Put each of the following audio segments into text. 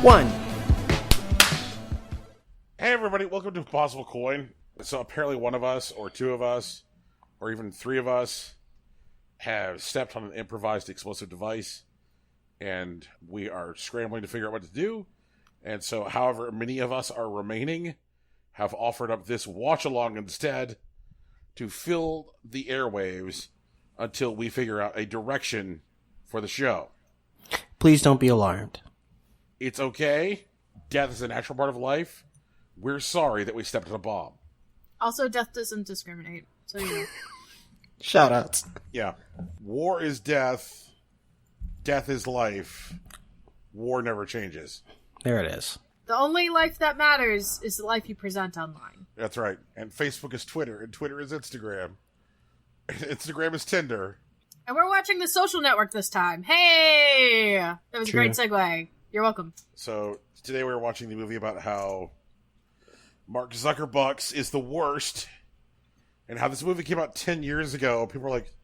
1. Hey everybody, welcome to Possible Coin. So apparently one of us, or two of us, or even three of us have stepped on an improvised explosive device, and we are scrambling to figure out what to do. And so however many of us are remaining have offered up this watch-along instead to fill the airwaves until we figure out a direction for the show. Please don't be alarmed. It's okay. Death is a natural part of life. We're sorry that we stepped on a bomb. Also, death doesn't discriminate, so you know. Shoutouts. Yeah. War is death. Death is life. War never changes. There it is. The only life that matters is the life you present online. That's right. And Facebook is Twitter, and Twitter is Instagram. Instagram is Tinder. And we're watching The Social Network this time. Hey! That was True. a great segue. You're welcome. So, today we were watching the movie about how Mark Zuckerbucks is the worst, and how this movie came out 10 years ago. People were like,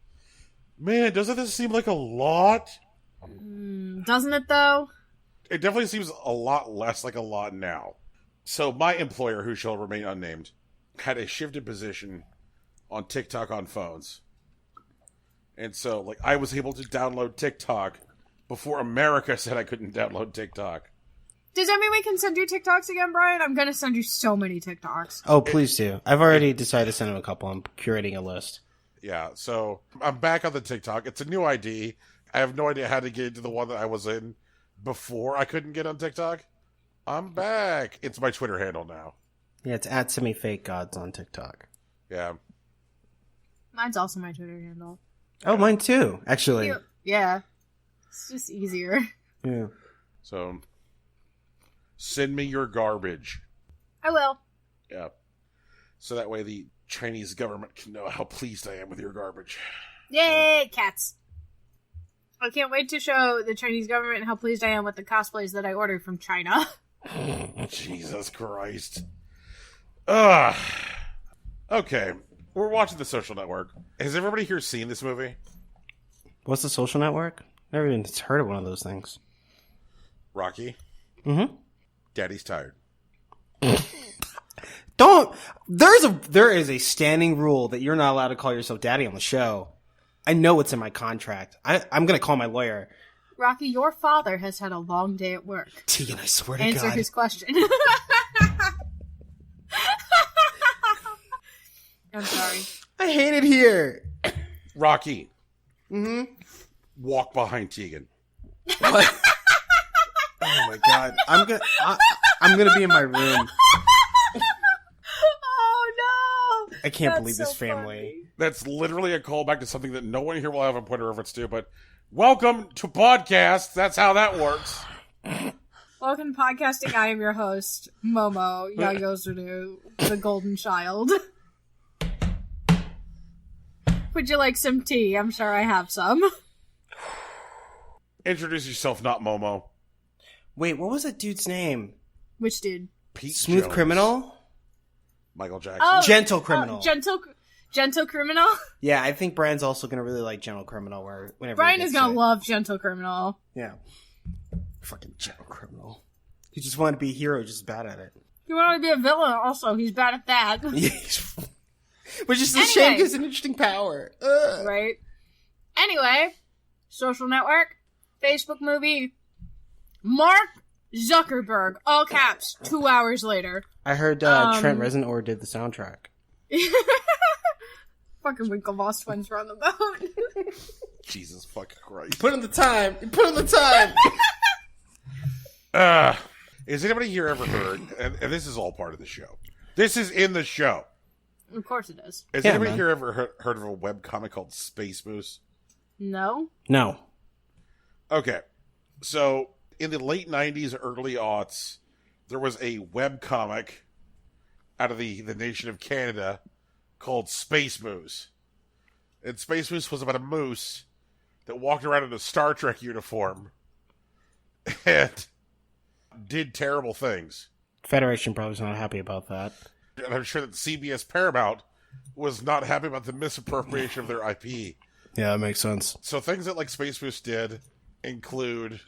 man, doesn't this seem like a lot? Doesn't it, though? It definitely seems a lot less like a lot now. So my employer, who shall remain unnamed, had a shifted position on TikTok on phones. And so, like, I was able to download TikTok before America said I couldn't download TikTok. Does that mean we can send you TikToks again, Brian? I'm gonna send you so many TikToks. Oh, please do. I've already decided to send him a couple. I'm curating a list. Yeah, so I'm back on the TikTok. It's a new ID. I have no idea how to get into the one that I was in before I couldn't get on TikTok. I'm back. It's my Twitter handle now. Yeah, it's at SemiFakeGods on TikTok. Yeah. Mine's also my Twitter handle. Oh, mine too, actually. Yeah. It's just easier. Yeah. So, send me your garbage. I will. Yeah. So that way the Chinese government can know how pleased I am with your garbage. Yay, cats. I can't wait to show the Chinese government how pleased I am with the cosplays that I ordered from China. Jesus Christ. Ugh. Okay. We're watching The Social Network. Has everybody here seen this movie? What's The Social Network? Never even heard of one of those things. Rocky? Mm-hmm. Daddy's tired. Don't. There is a standing rule that you're not allowed to call yourself daddy on the show. I know it's in my contract. I'm going to call my lawyer. Rocky, your father has had a long day at work. Tegan, I swear to Answer God. his question. I'm sorry. I hate it here. Rocky. Mm-hmm. Walk behind Tegan. What? Oh my God. I'm gonna be in my room. Oh no! I can't That's believe so this family. funny. That's literally a callback to something that no one here will have a point of reference to, but welcome to podcast. That's how that works. Welcome to podcasting. I am your host, Momo Yayozuru, the golden child. Would you like some tea? I'm sure I have some. Introduce yourself, not Momo. Wait, what was that dude's name? Which dude? Pete Smooth Jones. Criminal? Michael Jackson. Oh, Gentle Criminal. Gentle Criminal? Yeah, I think Brian's also going to really like Gentle Criminal. Whenever Brian he is gets gonna to it. love Gentle Criminal. Yeah. Fucking Gentle Criminal. He just wanted to be a hero, just bad at it. He wanted to be a villain also. He's bad at that. Which is a Anyway. shame because it's an interesting power. Ugh. Right? Anyway, Social Network, Facebook movie, Mark Zuckerberg, all caps, 2 hours later. I heard Trent Reznor did the soundtrack. Fucking Winklevoss twins were on the boat. Jesus fucking Christ. Put in the time. Put in the time. Has anybody here ever heard, and this is all part of the show. This is in the show. Of course it is. Has Yeah, anybody man. here ever heard of a webcomic called Space Moose? No? No. Okay. So, in the late 90s, early aughts, there was a webcomic out of the nation of Canada called Space Moose. And Space Moose was about a moose that walked around in a Star Trek uniform and did terrible things. Federation probably's not happy about that. And I'm sure that CBS Paramount was not happy about the misappropriation of their IP. Yeah, that makes sense. So things that like Space Moose did include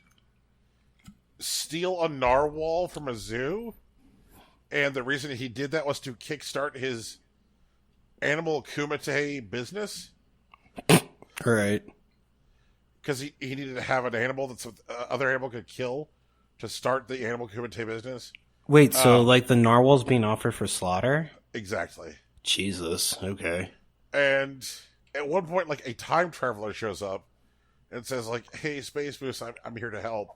steal a narwhal from a zoo, and the reason he did that was to kickstart his animal kumite business. All right. Because he needed to have an animal that other animal could kill to start the animal kumite business. Wait, so like the narwhal's being offered for slaughter? Exactly. Jesus. Okay. And at one point, like, a time traveler shows up and says, like, "Hey, Space Moose, I'm here to help."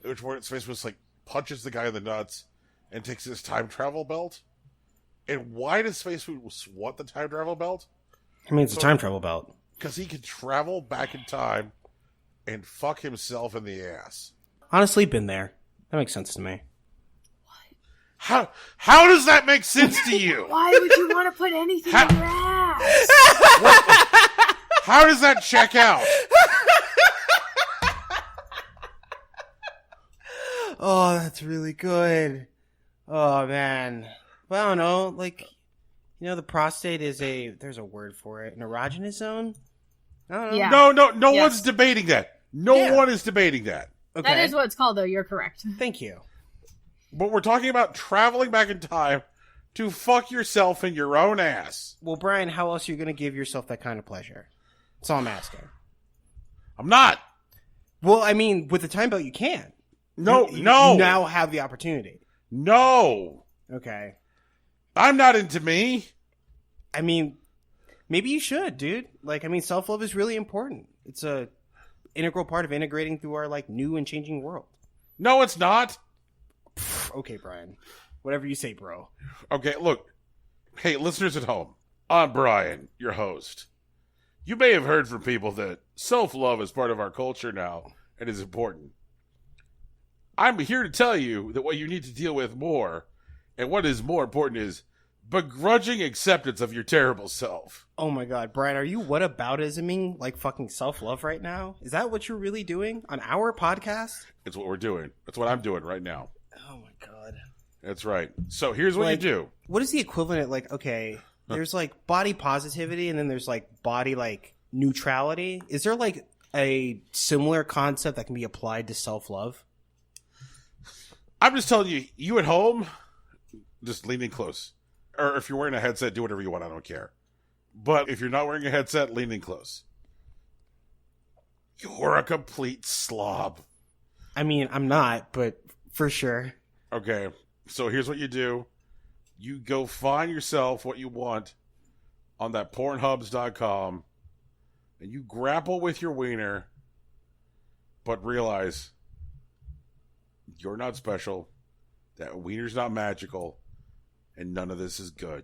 At which point, Space Moose, like, punches the guy in the nuts and takes his time travel belt. And why does Space Moose want the time travel belt? I mean, it's a time travel belt. Because he can travel back in time and fuck himself in the ass. Honestly, been there. That makes sense to me. How does that make sense to you? Why would you want to put anything in your ass? How does that check out? Oh, that's really good. Oh, man. Well, I don't know. Like, you know, the prostate is there's a word for it, an erogenous zone? I don't know. Yeah. No one's debating that. No one is debating that. Okay. That is what it's called, though. You're correct. Thank you. But we're talking about traveling back in time to fuck yourself in your own ass. Well, Brian, how else are you going to give yourself that kind of pleasure? That's all I'm asking. I'm not. Well, I mean, with the time belt, you can. No. You now have the opportunity. No. Okay. I'm not into me. I mean, maybe you should, dude. Like, I mean, self-love is really important. It's a integral part of integrating through our, like, new and changing world. No, it's not. Okay, Brian. Whatever you say, bro. Okay, look. Hey, listeners at home. I'm Brian, your host. You may have heard from people that self-love is part of our culture now and is important. I'm here to tell you that what you need to deal with more, and what is more important, is begrudging acceptance of your terrible self. Oh my god, Brian, are you whataboutisming like fucking self-love right now? Is that what you're really doing on our podcast? It's what we're doing. That's what I'm doing right now. Oh my god. That's right. So here's what you do. What is the equivalent of, like, okay, there's like body positivity and then there's like body like neutrality. Is there like a similar concept that can be applied to self-love? I'm just telling you, you at home, just lean in close. Or if you're wearing a headset, do whatever you want. I don't care. But if you're not wearing a headset, lean in close. You're a complete slob. I mean, I'm not, but for sure. Okay, so here's what you do. You go find yourself what you want on that pornhubs.com, and you grapple with your wiener, but realize you're not special, that wiener's not magical, and none of this is good.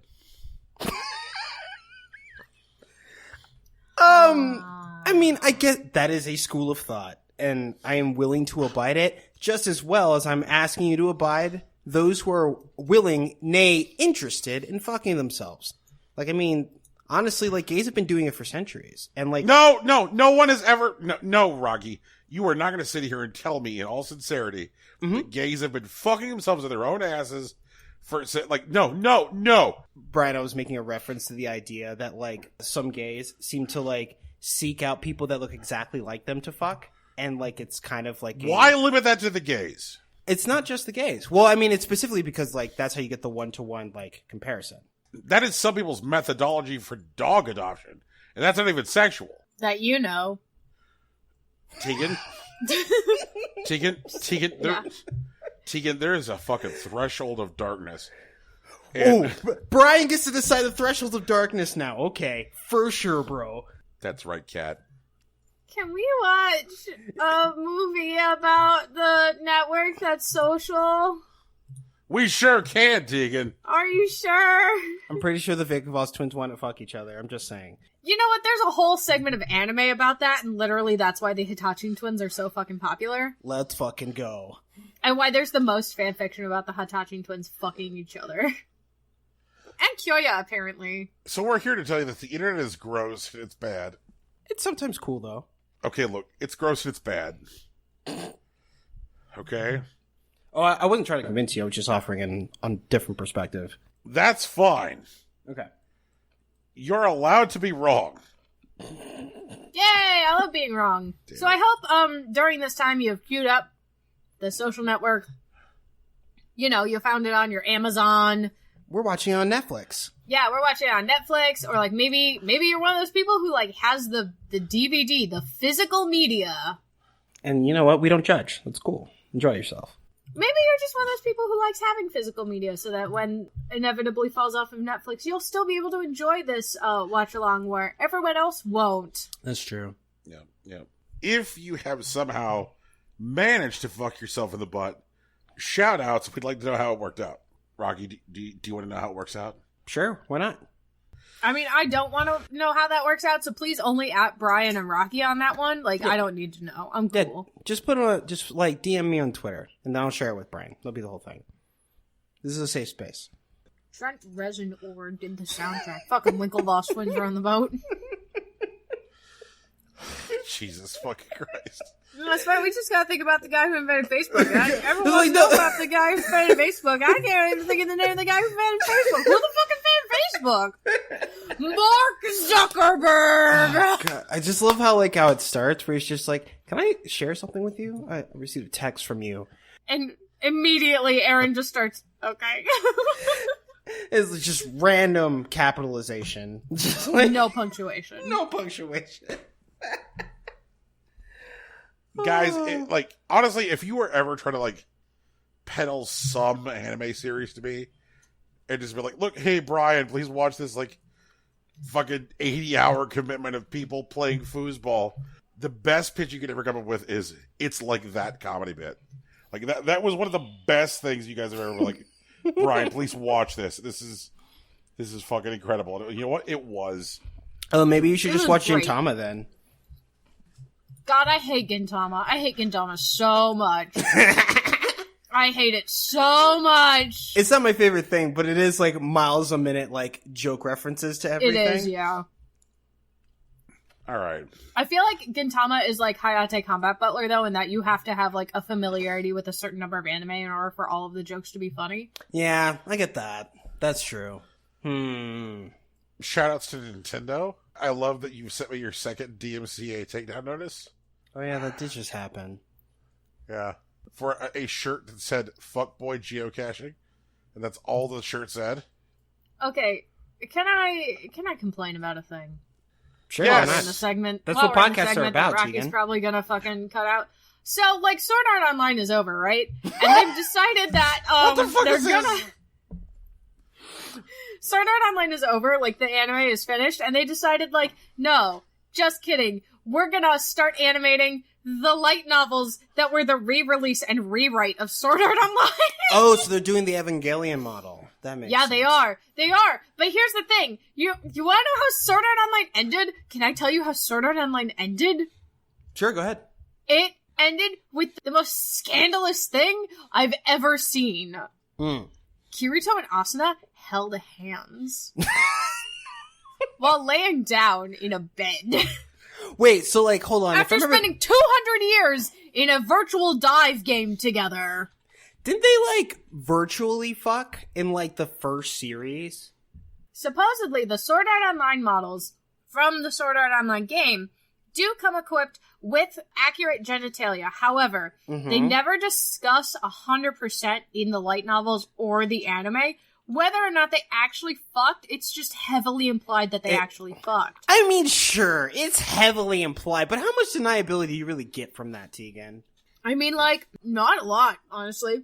I mean, I get that is a school of thought, and I am willing to abide it just as well as I'm asking you to abide those who are willing, nay, interested in fucking themselves. Like, I mean, honestly, like, gays have been doing it for centuries, and like, No one has ever, no, Rocky, you are not going to sit here and tell me in all sincerity that gays have been fucking themselves in their own asses for, like, no. Brian, I was making a reference to the idea that, like, some gays seem to, like, seek out people that look exactly like them to fuck, and, like, it's kind of like... Why limit that to the gays? It's not just the gays. Well, I mean, it's specifically because, like, that's how you get the one-to-one, like, comparison. That is some people's methodology for dog adoption, and that's not even sexual. That you know. Tegan? Tegan, there is a fucking threshold of darkness. And Brian gets to decide the thresholds of darkness now. Okay, for sure, bro. That's right, Kat. Can we watch a movie about the network that's social? We sure can, Tegan. Are you sure? I'm pretty sure the Winklevoss twins want to fuck each other. I'm just saying. You know what? There's a whole segment of anime about that, and literally that's why the Hitachi twins are so fucking popular. Let's fucking go. And why there's the most fanfiction about the Hitachi twins fucking each other. And Kyoya, apparently. So we're here to tell you that the internet is gross and it's bad. It's sometimes cool, though. Okay, look, it's gross and it's bad. Okay? Oh, I wasn't trying to convince you. I was just offering an on different perspective. That's fine. Okay. You're allowed to be wrong. Yay! I love being wrong. So I hope during this time you have queued up The Social Network. You know, you found it on your Amazon. We're watching it on Netflix. Yeah, we're watching it on Netflix, or like maybe you're one of those people who like has the DVD, the physical media. And you know what? We don't judge. That's cool. Enjoy yourself. Maybe you're just one of those people who likes having physical media, so that when inevitably falls off of Netflix, you'll still be able to enjoy this watch along where everyone else won't. That's true. Yeah. If you have somehow managed to fuck yourself in the butt, shout outs. We'd like to know how it worked out. Rocky, do you want to know how it works out? Sure, why not? I mean, I don't want to know how that works out, so please only at Brian and Rocky on that one. Like, yeah. I don't need to know. I'm cool. Yeah, just DM me on Twitter, and then I'll share it with Brian. That'll be the whole thing. This is a safe space. Trent Reznor did the soundtrack. Fucking Winklevoss twins are on the boat. Jesus fucking Christ. No, that's fine. We just gotta think about the guy who invented Facebook. Everyone wants to know about the guy who invented Facebook. I can't even think of the name of the guy who invented Facebook. Who the fuck invented Facebook? Mark Zuckerberg! Oh, God. I just love how it starts, where he's just like, can I share something with you? I received a text from you. And immediately Aaron just starts, okay. It's just random capitalization. Just like, no punctuation. No punctuation. Guys, honestly, if you were ever trying to, peddle some anime series to me, and just be like, look, hey, Brian, please watch this, fucking 80-hour commitment of people playing foosball, the best pitch you could ever come up with is, it's like that comedy bit. That was one of the best things you guys have ever, Brian, please watch this. This is fucking incredible. You know what? It was. Oh, maybe you should just watch Gintama then. God, I hate Gintama. I hate Gintama so much. I hate it so much. It's not my favorite thing, but it is miles a minute, joke references to everything. It is, yeah. All right. I feel like Gintama is like Hayate Combat Butler, though, in that you have to have a familiarity with a certain number of anime in order for all of the jokes to be funny. Yeah, I get that. That's true. Shoutouts to Nintendo. I love that you sent me your second DMCA takedown notice. Oh yeah, that did just happen. Yeah. For a shirt that said fuckboy geocaching. And that's all the shirt said. Okay. Can I complain about a thing? Sure, While why we're not? in the segment. That's what podcasts are about, Rocky's Tegan. probably gonna fucking cut out. So, Sword Art Online is over, right? And they've decided that what the fuck they're is gonna... this? Sword Art Online is over, the anime is finished, and they decided, no, just kidding. We're gonna start animating the light novels that were the re-release and rewrite of Sword Art Online. Oh, so they're doing the Evangelion model. That makes sense. They are. They are. But here's the thing. You want to know how Sword Art Online ended? Can I tell you how Sword Art Online ended? Sure, go ahead. It ended with the most scandalous thing I've ever seen. Kirito and Asuna held hands while laying down in a bed. Wait, so hold on. After spending 200 years in a virtual dive game together. Didn't they virtually fuck in the first series? Supposedly, the Sword Art Online models from the Sword Art Online game do come equipped with accurate genitalia. However, they never discuss 100% in the light novels or the anime whether or not they actually fucked. It's just heavily implied that they actually fucked. I mean, sure, it's heavily implied, but how much deniability do you really get from that, Tegan? I mean, not a lot, honestly.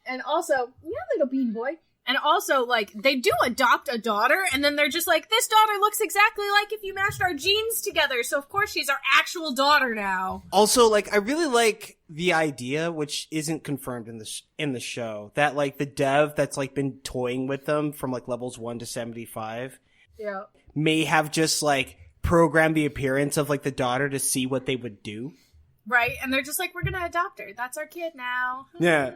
And also, little bean boy. And also, they do adopt a daughter, and then they're just this daughter looks exactly like if you mashed our genes together, so of course she's our actual daughter now. Also, I really like the idea, which isn't confirmed in the show, that, the dev that's, been toying with them from, levels 1 to 75 yeah, may have just, programmed the appearance of, the daughter to see what they would do. Right, and they're just we're gonna adopt her. That's our kid now. Yeah.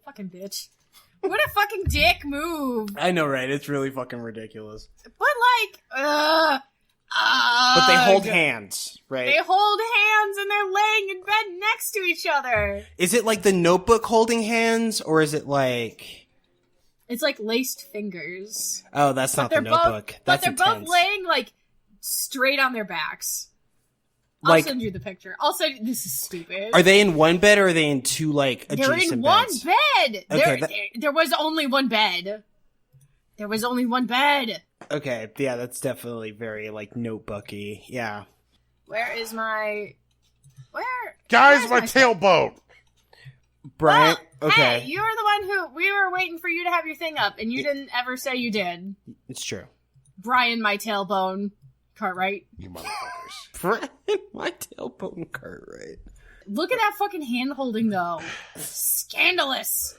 Fucking bitch. What a fucking dick move. I know, right? It's really fucking ridiculous. But but they hold hands, right? They hold hands and they're laying in bed next to each other. Is it the Notebook holding hands, or is it It's laced fingers. Oh, that's not the Notebook. But they're intense. both laying straight on their backs. I'll send you the picture. This is stupid. Are they in one bed or are they in two, like, They're adjacent in beds? one bed. Okay, there was only one bed. There was only one bed. Okay, yeah, that's definitely very, like, notebooky. Yeah. Where is my... Guys, my tailbone! Brian, well, okay. Hey, you were the one who... We were waiting for you to have your thing up, and you didn't ever say you did. It's true. Brian, my tailbone. Cartwright. You motherfuckers. Brian, my tailbone Cartwright. Look at that fucking hand holding, though. Scandalous.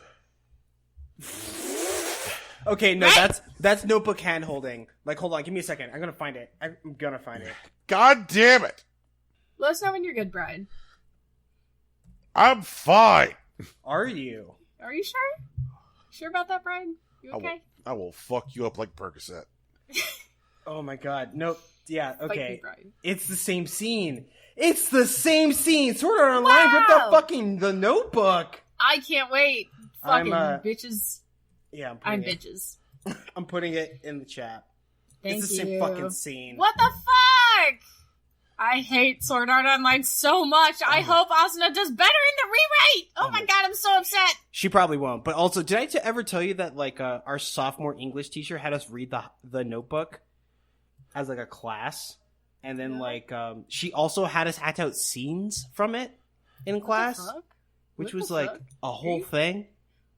Okay, no, Right? that's notebook hand holding. Like, hold on, give me a second. I'm gonna find it. God damn it! Let us know when you're good, Brian. I'm fine. Are you? Are you sure? Sure about that, Brian? You okay? I will fuck you up like Percocet. Oh my god. Nope. Yeah, Fight okay. me, Brian. It's the same scene. It's the same scene. Sword Art Online ripped the the notebook. I can't wait. Fucking bitches. Yeah, I'm bitches. I'm putting it in the chat. Thank it's the you. same fucking scene. What the fuck? I hate Sword Art Online so much. I hope Asuna does better in the rewrite. Oh my god, I'm so upset. She probably won't. But also, did I ever tell you that like our sophomore English teacher had us read the notebook as like a class, and then like she also had us act out scenes from it in class, which was like a whole thing.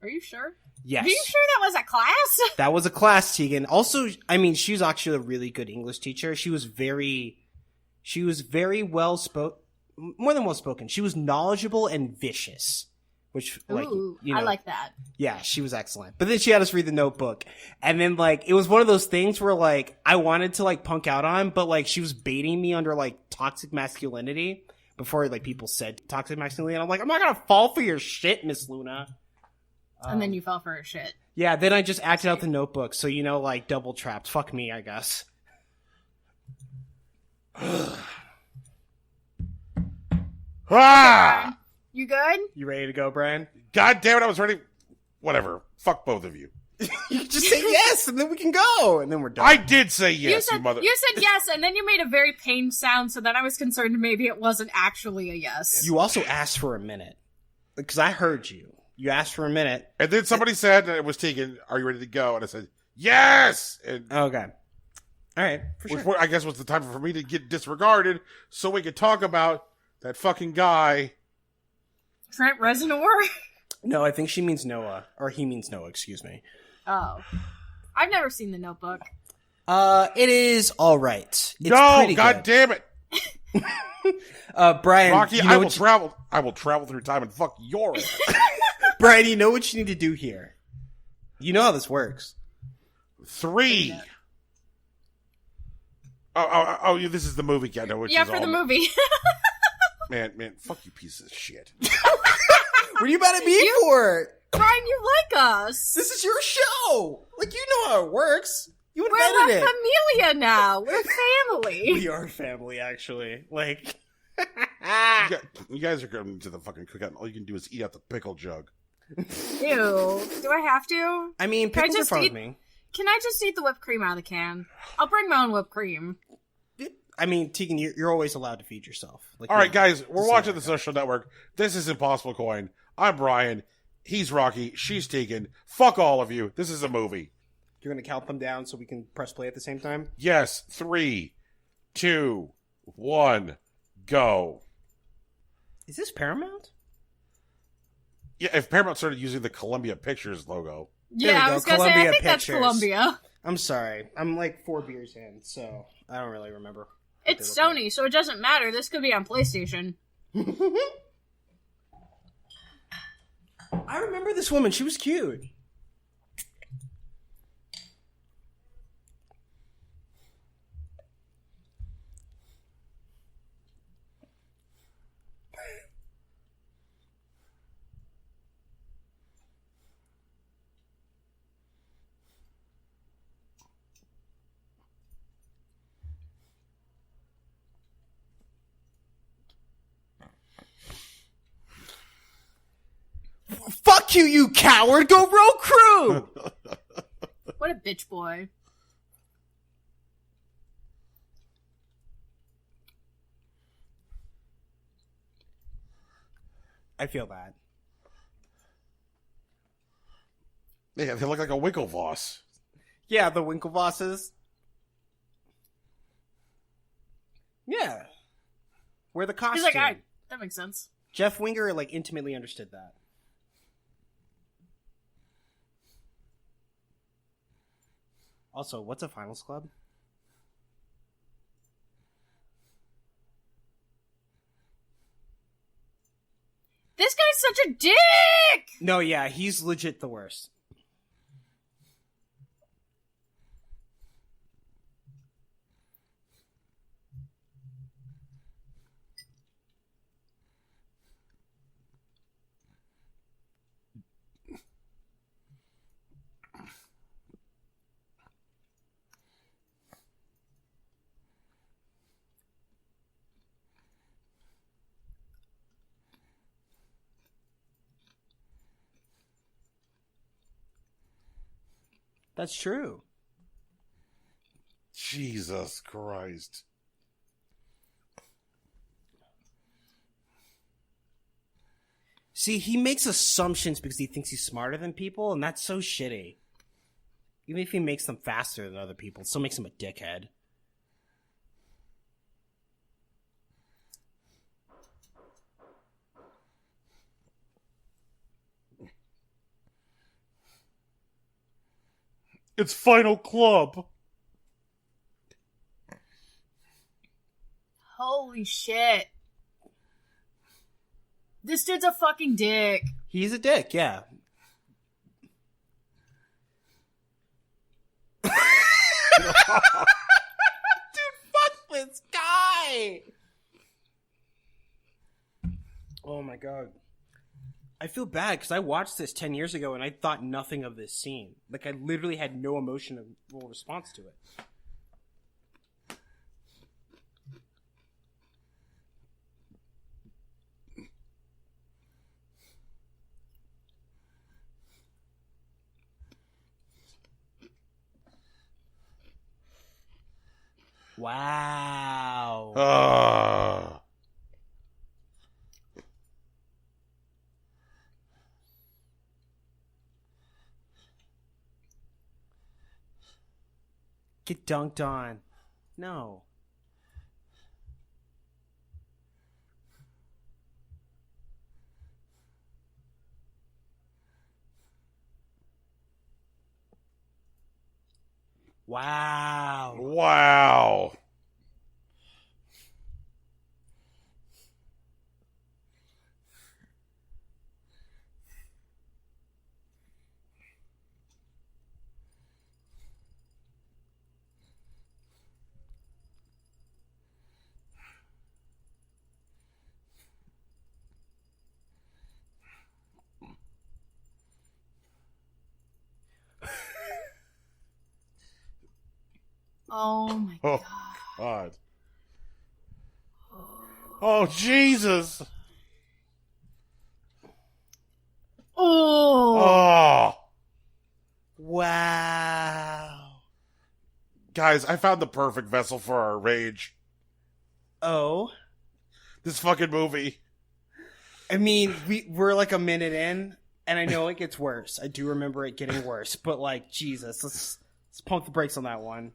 Are you sure? Yes. Are you sure that was a class? That was a class, Tegan. Also, I mean, she was actually a really good English teacher. She was very well spoken, more than well spoken. She was knowledgeable and vicious, which like, Ooh, you know, I like that. Yeah, she was excellent. But then she had us read the notebook. And then like, it was one of those things where like, I wanted to like punk out on, but like she was baiting me under like toxic masculinity before like people said toxic masculinity. And I'm like, I'm not going to fall for your shit, Miss Luna. And then you fell for her shit. Yeah, then I just acted out the notebook. So, you know, like double trapped. Fuck me, I guess. Ah! You good? You ready to go, Brian? God damn it, I was ready. Whatever. Fuck both of you. You just say yes, and then we can go, and then we're done. I did say yes, you mother... You said yes, and then you made a very pained sound, so then I was concerned maybe it wasn't actually a yes. You also asked for a minute. Because I heard you. You asked for a minute. And then somebody said, and it was Tegan, are you ready to go? And I said, yes! And okay. All right, for sure. Which I guess was the time for me to get disregarded so we could talk about that fucking guy. Trent Reznor? No, I think she means Noah. Or he means Noah, excuse me. Oh. I've never seen The Notebook. It is alright. It's no, pretty god good. damn it. Brian. Rocky, you know I will travel through time and fuck your ass. Brian, you know what you need to do here. You know how this works. 3. Oh, this is the movie. I know what Yeah, for the movie. Man, fuck you piece of shit. What are you about to be for? Brian, you like us. This is your show. Like, you know how it works. You We're invented La it. Familia now. We're family. We are family, actually. Like, you guys are going to the fucking cookout, and all you can do is eat out the pickle jug. Ew. Do I have to? I mean, pickles are fun with me. Can I just eat the whipped cream out of the can? I'll bring my own whipped cream. I mean, Tegan, you're always allowed to feed yourself. Like, all right, guys, we're watching The Social Network. This is Impossible Coin. I'm Brian. He's Rocky. She's Tegan. Fuck all of you. This is a movie. You're going to count them down so we can press play at the same time? Yes. 3, 2, 1, go. Is this Paramount? Yeah, if Paramount started using the Columbia Pictures logo. Yeah, I was going to say, I think that's Columbia. I'm sorry. I'm like 4 beers in, so I don't really remember. It's Sony, so it doesn't matter. This could be on PlayStation. I remember this woman. She was cute. Fuck you, you coward! Go row crew! What a bitch boy. I feel that. Yeah, they look like a Winklevoss. Yeah, the Winklevosses. Yeah. Wear the costume. He's like, that makes sense. Jeff Winger, like, intimately understood that. Also, what's a finals club? This guy's such a dick! No, yeah, he's legit the worst. That's true. Jesus Christ. See, he makes assumptions because he thinks he's smarter than people, and that's so shitty. Even if he makes them faster than other people, it still makes him a dickhead. It's Final Club. Holy shit. This dude's a fucking dick. He's a dick, yeah. Dude, fuck this guy! Oh my god. I feel bad because I watched this 10 years ago and I thought nothing of this scene. Like, I literally had no emotional response to it. Wow. Get dunked on. No. Wow. Wow. Oh my god. God. Oh, Jesus. Oh. Oh. Wow. Guys, I found the perfect vessel for our rage. Oh. This fucking movie. I mean, we're like a minute in, and I know it gets worse. I do remember it getting worse, but like, Jesus, let's pump the brakes on that one.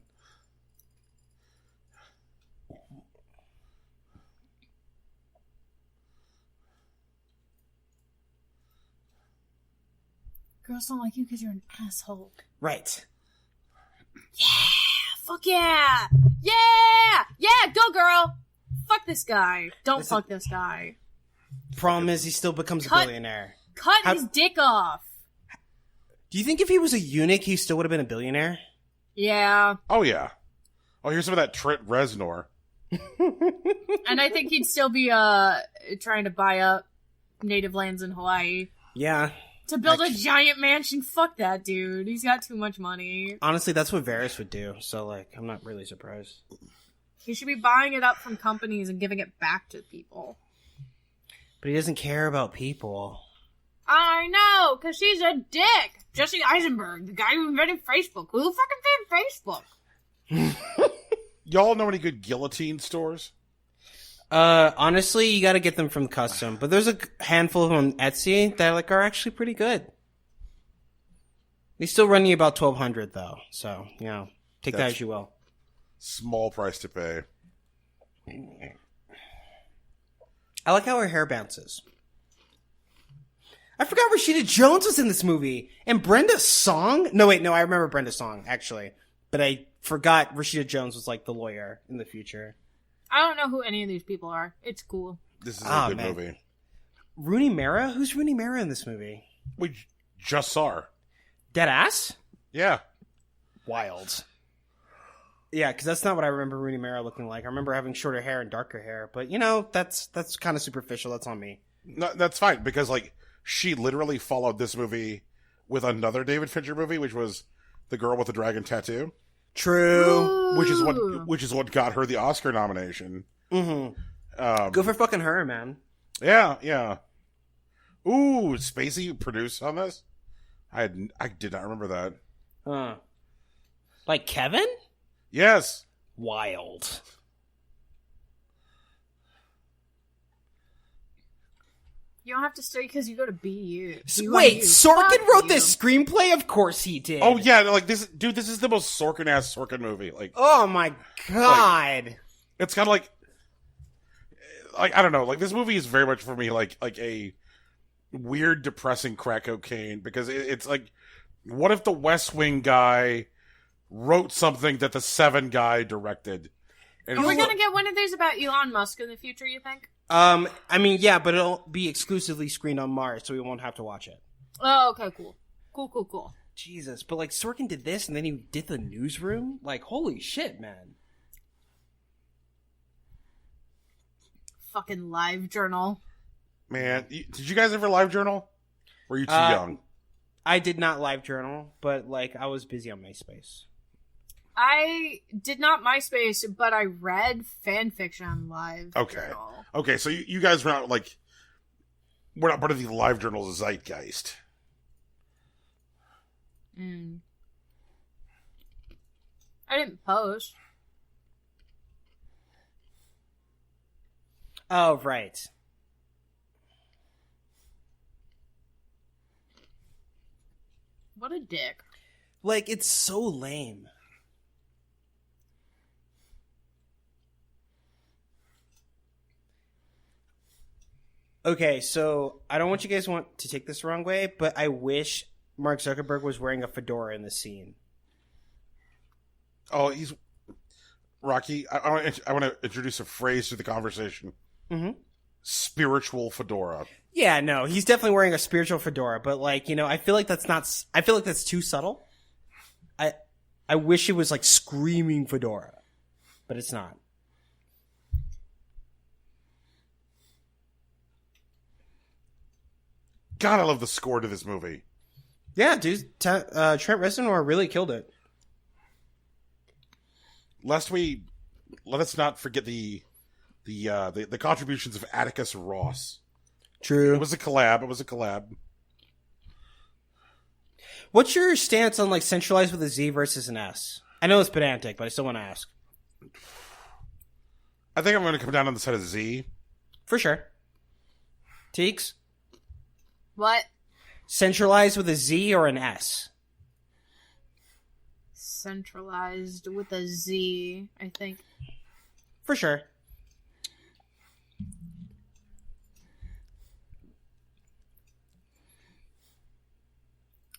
Girls don't like you because you're an asshole. Right. Yeah! Fuck yeah! Yeah! Yeah! Go, girl! Fuck this guy. Don't fuck this guy. Problem is, he still becomes a billionaire. Cut his dick off. Do you think if he was a eunuch, he still would have been a billionaire? Yeah. Oh, yeah. Oh, here's some of that Trent Reznor. And I think he'd still be trying to buy up native lands in Hawaii. Yeah. To build a giant mansion? Fuck that dude. He's got too much money. Honestly, that's what Varys would do, so, like, I'm not really surprised. He should be buying it up from companies and giving it back to people. But he doesn't care about people. I know, because she's a dick. Jesse Eisenberg, the guy who invented Facebook. Who fucking invented Facebook? Y'all know any good guillotine stores? Honestly, you got to get them from custom, but there's a handful of them on Etsy that like are actually pretty good. They still run you about $1,200 though, so take that as you will. Small price to pay. I like how her hair bounces. I forgot Rashida Jones was in this movie. And Brenda Song? No, wait, no, I remember Brenda Song, actually. But I forgot Rashida Jones was like the lawyer in the future. I don't know who any of these people are. It's cool. This is a good movie. Rooney Mara? Who's Rooney Mara in this movie? We just saw her. Deadass? Yeah. Wild. Yeah, because that's not what I remember Rooney Mara looking like. I remember having shorter hair and darker hair. But, that's kind of superficial. That's on me. No, that's fine, because, like, she literally followed this movie with another David Fincher movie, which was The Girl with the Dragon Tattoo. True. Ooh. Which is what got her the Oscar nomination. Mm-hmm. Go for fucking her, man. Yeah, yeah. Ooh, Spacey produced on this? I did not remember that. Like Kevin? Yes. Wild. You don't have to study because you go to BU. Wait, Sorkin wrote this screenplay? Of course he did. Oh yeah, like this is the most Sorkin-ass Sorkin movie. Like, oh my god. Like, it's kind of like I don't know, like this movie is very much for me like a weird, depressing crack cocaine, because it's like, what if the West Wing guy wrote something that the Seven guy directed? And are we gonna get one of these about Elon Musk in the future, you think? I mean, yeah, but it'll be exclusively screened on Mars, so we won't have to watch it. Oh, okay, cool. Cool. Jesus, but like Sorkin did this, and then he did The Newsroom? Like, holy shit, man. Fucking live journal. Man, did you guys ever live journal? Were you too young? I did not live journal, but like I was busy on MySpace. I did not MySpace, but I read fan fiction on live journal. Okay, so you guys were not like, we're not part of the live journal's zeitgeist. I didn't post. Oh, right. What a dick. Like, it's so lame. Okay, so I don't want you guys to take this the wrong way, but I wish Mark Zuckerberg was wearing a fedora in the scene. Oh, he's Rocky. I want to introduce a phrase to the conversation. Mm-hmm. Spiritual fedora. Yeah, no, he's definitely wearing a spiritual fedora, but like, I feel like that's not. I feel like that's too subtle. I wish it was like screaming fedora, but it's not. God, I love the score to this movie. Yeah, dude, Trent Reznor really killed it. Let us not forget the contributions of Atticus Ross. True. It was a collab. What's your stance on like centralized with a Z versus an S? I know it's pedantic, but I still want to ask. I think I'm going to come down on the side of Z. For sure. Teeks? What? Centralized with a Z or an S? Centralized with a Z, I think. For sure.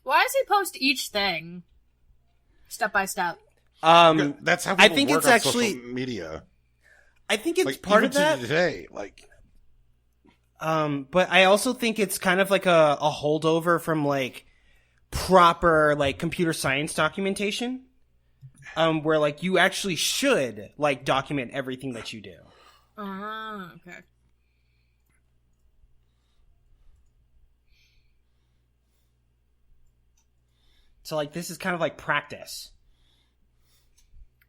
Why does he post each thing step by step? That's how people I think work it's on actually social media. I think it's like, part even of that today. Like, but I also think it's kind of like a holdover from like proper like computer science documentation, where like you actually should like document everything that you do. Okay. So like this is kind of like practice.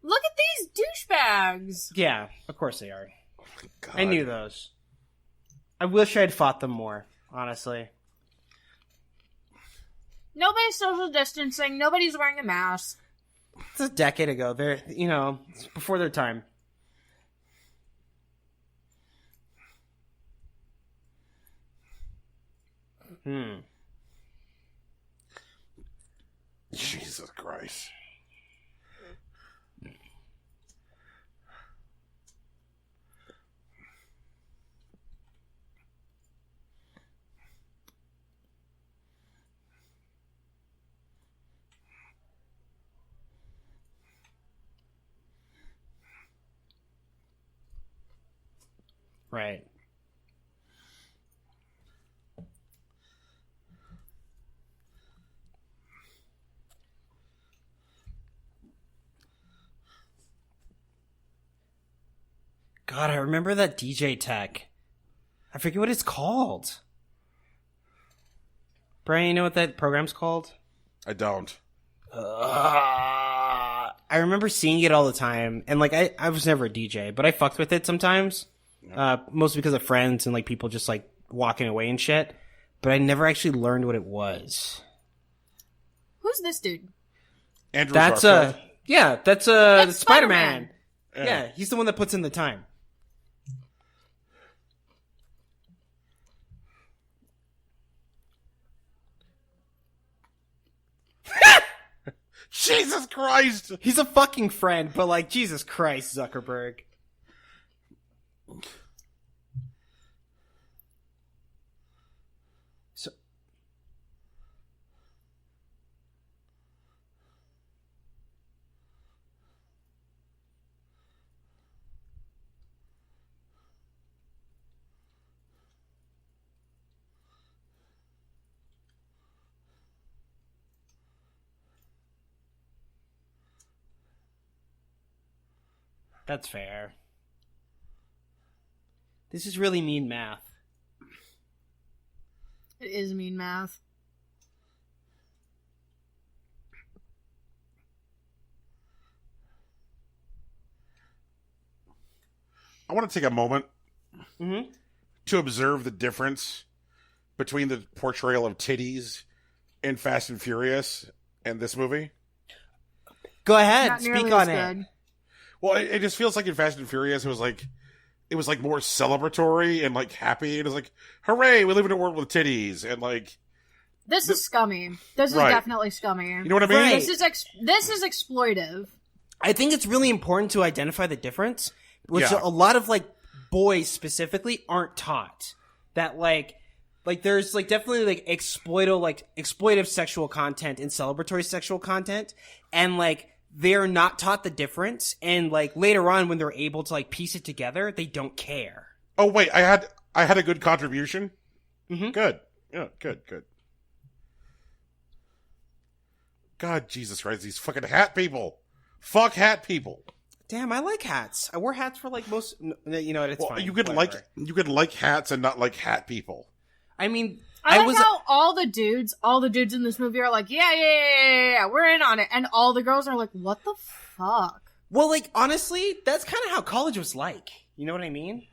Look at these douchebags. Yeah, of course they are. oh my God. I knew those. I wish I had fought them more, honestly. Nobody's social distancing. Nobody's wearing a mask. It's a decade ago. They're, it's before their time. Jesus Christ. Right. God, I remember that DJ tech. I forget what it's called. Brian, you know what that program's called? I don't. I remember seeing it all the time, and like I was never a DJ, but I fucked with it sometimes, mostly because of friends and like people just like walking away and shit. But I never actually learned what it was. Who's this dude? Andrew That's Garfield. that's That's Spider-Man. Spider-Man. Yeah, he's the one that puts in the time. Jesus Christ! He's a fucking friend, but like, Jesus Christ, Zuckerberg. So, that's fair. This is really mean math. It is mean math. I want to take a moment Mm-hmm. to observe the difference between the portrayal of titties in Fast and Furious and this movie. Go ahead, Not nearly speak on as it. good. Well, it just feels like in Fast and Furious, it was like more celebratory and like happy. It was like, hooray, we live in a world with titties, and like, This is scummy. This is Right. definitely scummy. you know what I mean? Right. This is exploitive. I think it's really important to identify the difference, which Yeah. a lot of like boys specifically aren't taught. That like there's like definitely like exploitive sexual content and celebratory sexual content, and like they're not taught the difference, and like later on when they're able to like piece it together, they don't care. Oh wait, I had a good contribution. Mhm. Good, yeah, good. God, Jesus Christ, these fucking hat people. Fuck hat people. Damn, I like hats. I wore hats for like most. You know what? It's Well, fine. you could Whatever. like hats and not like hat people. I mean, I like was. how all the dudes in this movie are like, yeah, we're in on it, and all the girls are like, what the fuck? Well, like, honestly, that's kind of how college was like. You know what I mean?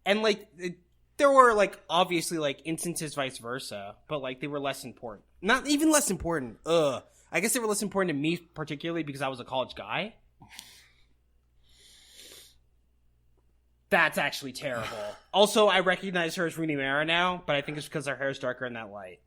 And, like, there were, like, obviously, like, instances vice versa, but, like, they were less important. Not even less important. I guess they were less important to me, particularly because I was a college guy. That's actually terrible. Also, I recognize her as Rooney Mara now, but I think it's because her hair is darker in that light.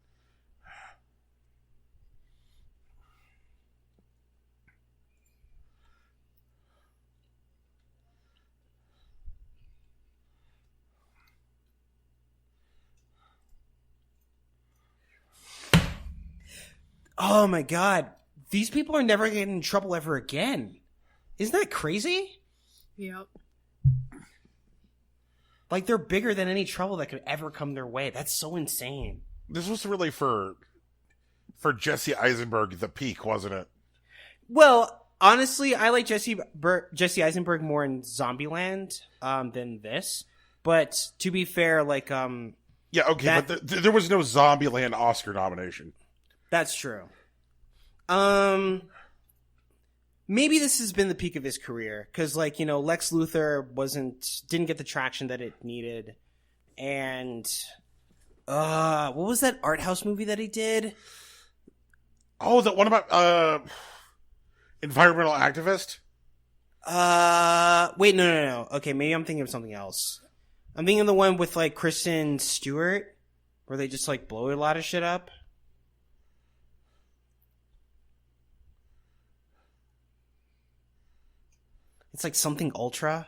Oh my god. These people are never getting in trouble ever again. Isn't that crazy? Yep. Like, they're bigger than any trouble that could ever come their way. That's so insane. This was really for Jesse Eisenberg the peak, wasn't it? Well, honestly, I like Jesse Eisenberg more in Zombieland than this. But to be fair, like, Yeah, okay, but there was no Zombieland Oscar nomination. that's true. Maybe this has been the peak of his career, because, like, you know, Lex Luthor didn't get the traction that it needed, and what was that art house movie that he did? Oh, that one about environmental activist? Wait, no. Okay, maybe I'm thinking of something else. I'm thinking of the one with, like, Kristen Stewart. Where they just, like, blow a lot of shit up? It's like something ultra.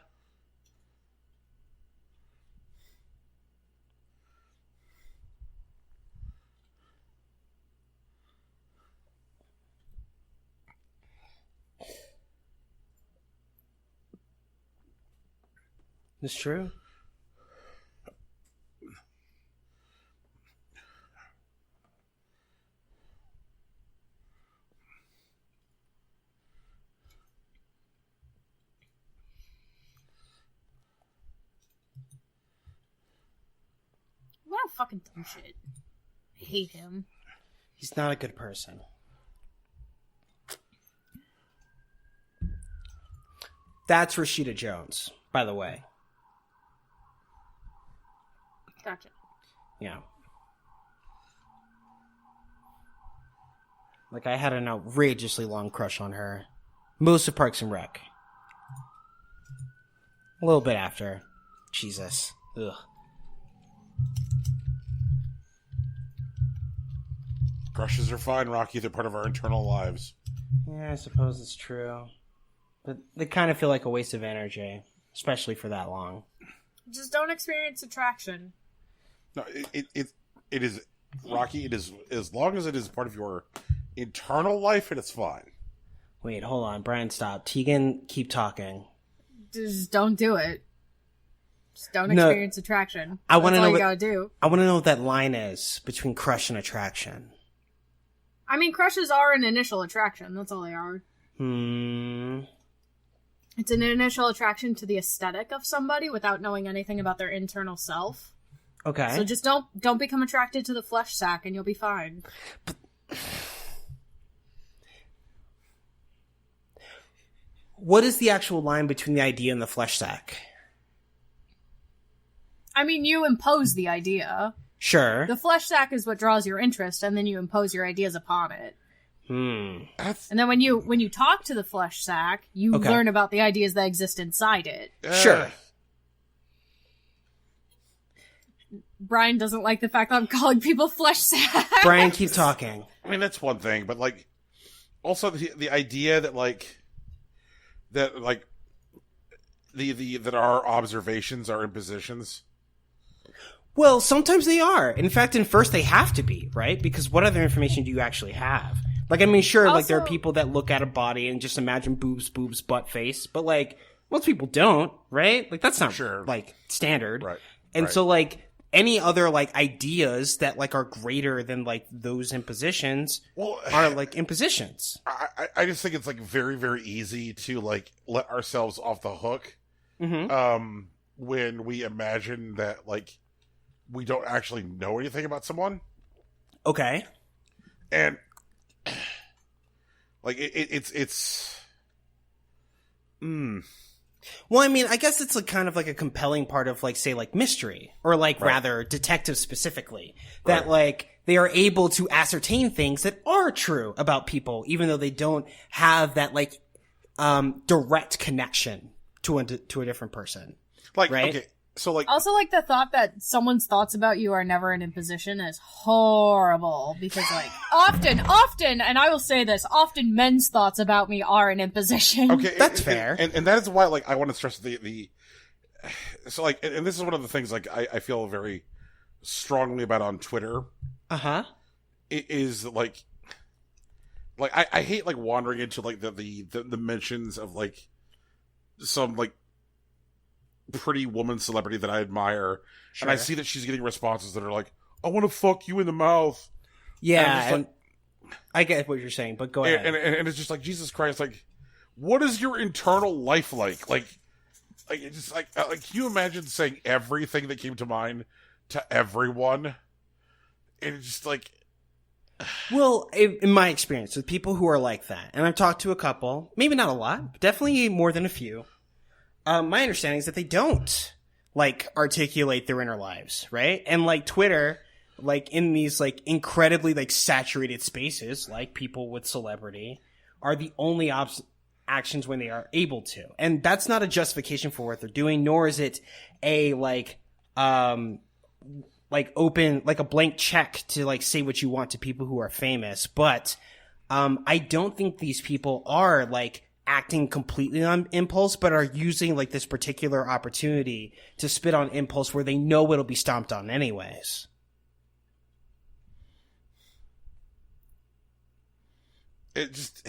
It's true. What a fucking dumb shit. I hate him. He's not a good person. That's Rashida Jones, by the way. Gotcha. Yeah. Like, I had an outrageously long crush on her. Most of Parks and Rec. A little bit after. Jesus. Ugh. Crushes are fine, Rocky. They're part of our internal lives. Yeah, I suppose it's true. But they kind of feel like a waste of energy. Especially for that long. Just don't experience attraction. No, it is, Rocky, it is, as long as it is part of your internal life, it is fine. Wait, hold on. Brian, stop. Tegan, keep talking. Just don't do it. Just don't experience attraction. I want to know all you what, gotta do. I want to know what that line is between crush and attraction. I mean, crushes are an initial attraction. That's all they are. It's an initial attraction to the aesthetic of somebody without knowing anything about their internal self. Okay. So just don't become attracted to the flesh sack and you'll be fine. What is the actual line between the idea and the flesh sack? I mean, you impose the idea. Sure. The flesh sack is what draws your interest, and then you impose your ideas upon it. And then when you talk to the flesh sack, you learn about the ideas that exist inside it. Sure. Brian doesn't like the fact that I'm calling people flesh sacks. Brian, keep talking. I mean, that's one thing, but, like, also the idea that, like, that our observations are impositions. Well, sometimes they are. In fact, in first they have to be, right? Because what other information do you actually have? Like, I mean, sure, also, like, there are people that look at a body and just imagine boobs, butt, face. But, like, most people don't, right? Like, that's not, like, standard. Right. And so, like, any other, like, ideas that, like, are greater than, like, those impositions are, like, impositions. I just think it's, like, very, very easy to, like, let ourselves off the hook. When we imagine that, like, we don't actually know anything about someone. Okay. And, like, it's Well, I mean, I guess it's like kind of like a compelling part of, like, say, like, mystery, or, like, rather detective specifically, that like they are able to ascertain things that are true about people, even though they don't have that, like, direct connection to a different person. Like, right? okay, so, like, also, like, the thought that someone's thoughts about you are never an imposition is horrible, because, like, often, and I will say this, often men's thoughts about me are an imposition. Okay, that's fair. And that is why, like, I want to stress the so, like, and this is one of the things, like, I feel very strongly about on Twitter. It is, like, I hate, like, wandering into, like, the mentions of, like, some, like, pretty woman celebrity that I admire, and I see that she's getting responses that are like, I want to fuck you in the mouth. Yeah, and I get what you're saying, but go ahead. And it's just like, Jesus Christ, like, what is your internal life like? Like it's just like can you imagine saying everything that came to mind to everyone? And it's just like, well, in my experience with people who are like that, and I've talked to a couple, maybe not a lot, but definitely more than a few. My understanding is that they don't, like, articulate their inner lives, right? And, like, Twitter, like, in these, like, incredibly, like, saturated spaces, like people with celebrity, are the only actions when they are able to. And that's not a justification for what they're doing, nor is it a, like, like open, like a blank check to like say what you want to people who are famous. But, I don't think these people are like acting completely on impulse, but are using like this particular opportunity to spit on impulse where they know it'll be stomped on anyways. It just...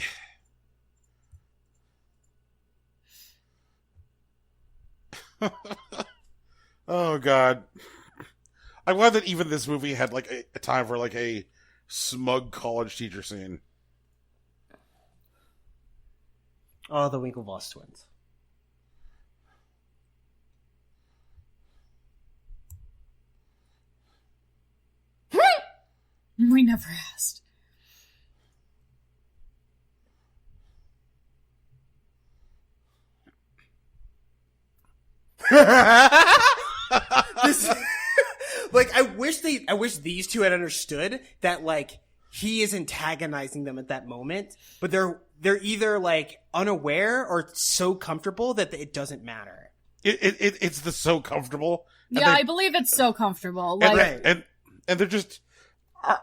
Oh, God. I'm glad that even this movie had, like, a time for, like, a smug college teacher scene. Oh, the Winklevoss twins. We never asked. This, like, I wish these two had understood that, like, he is antagonizing them at that moment, but they're either like unaware or so comfortable that it doesn't matter. It's the so comfortable. Yeah, I believe it's so comfortable. Like, and they're just...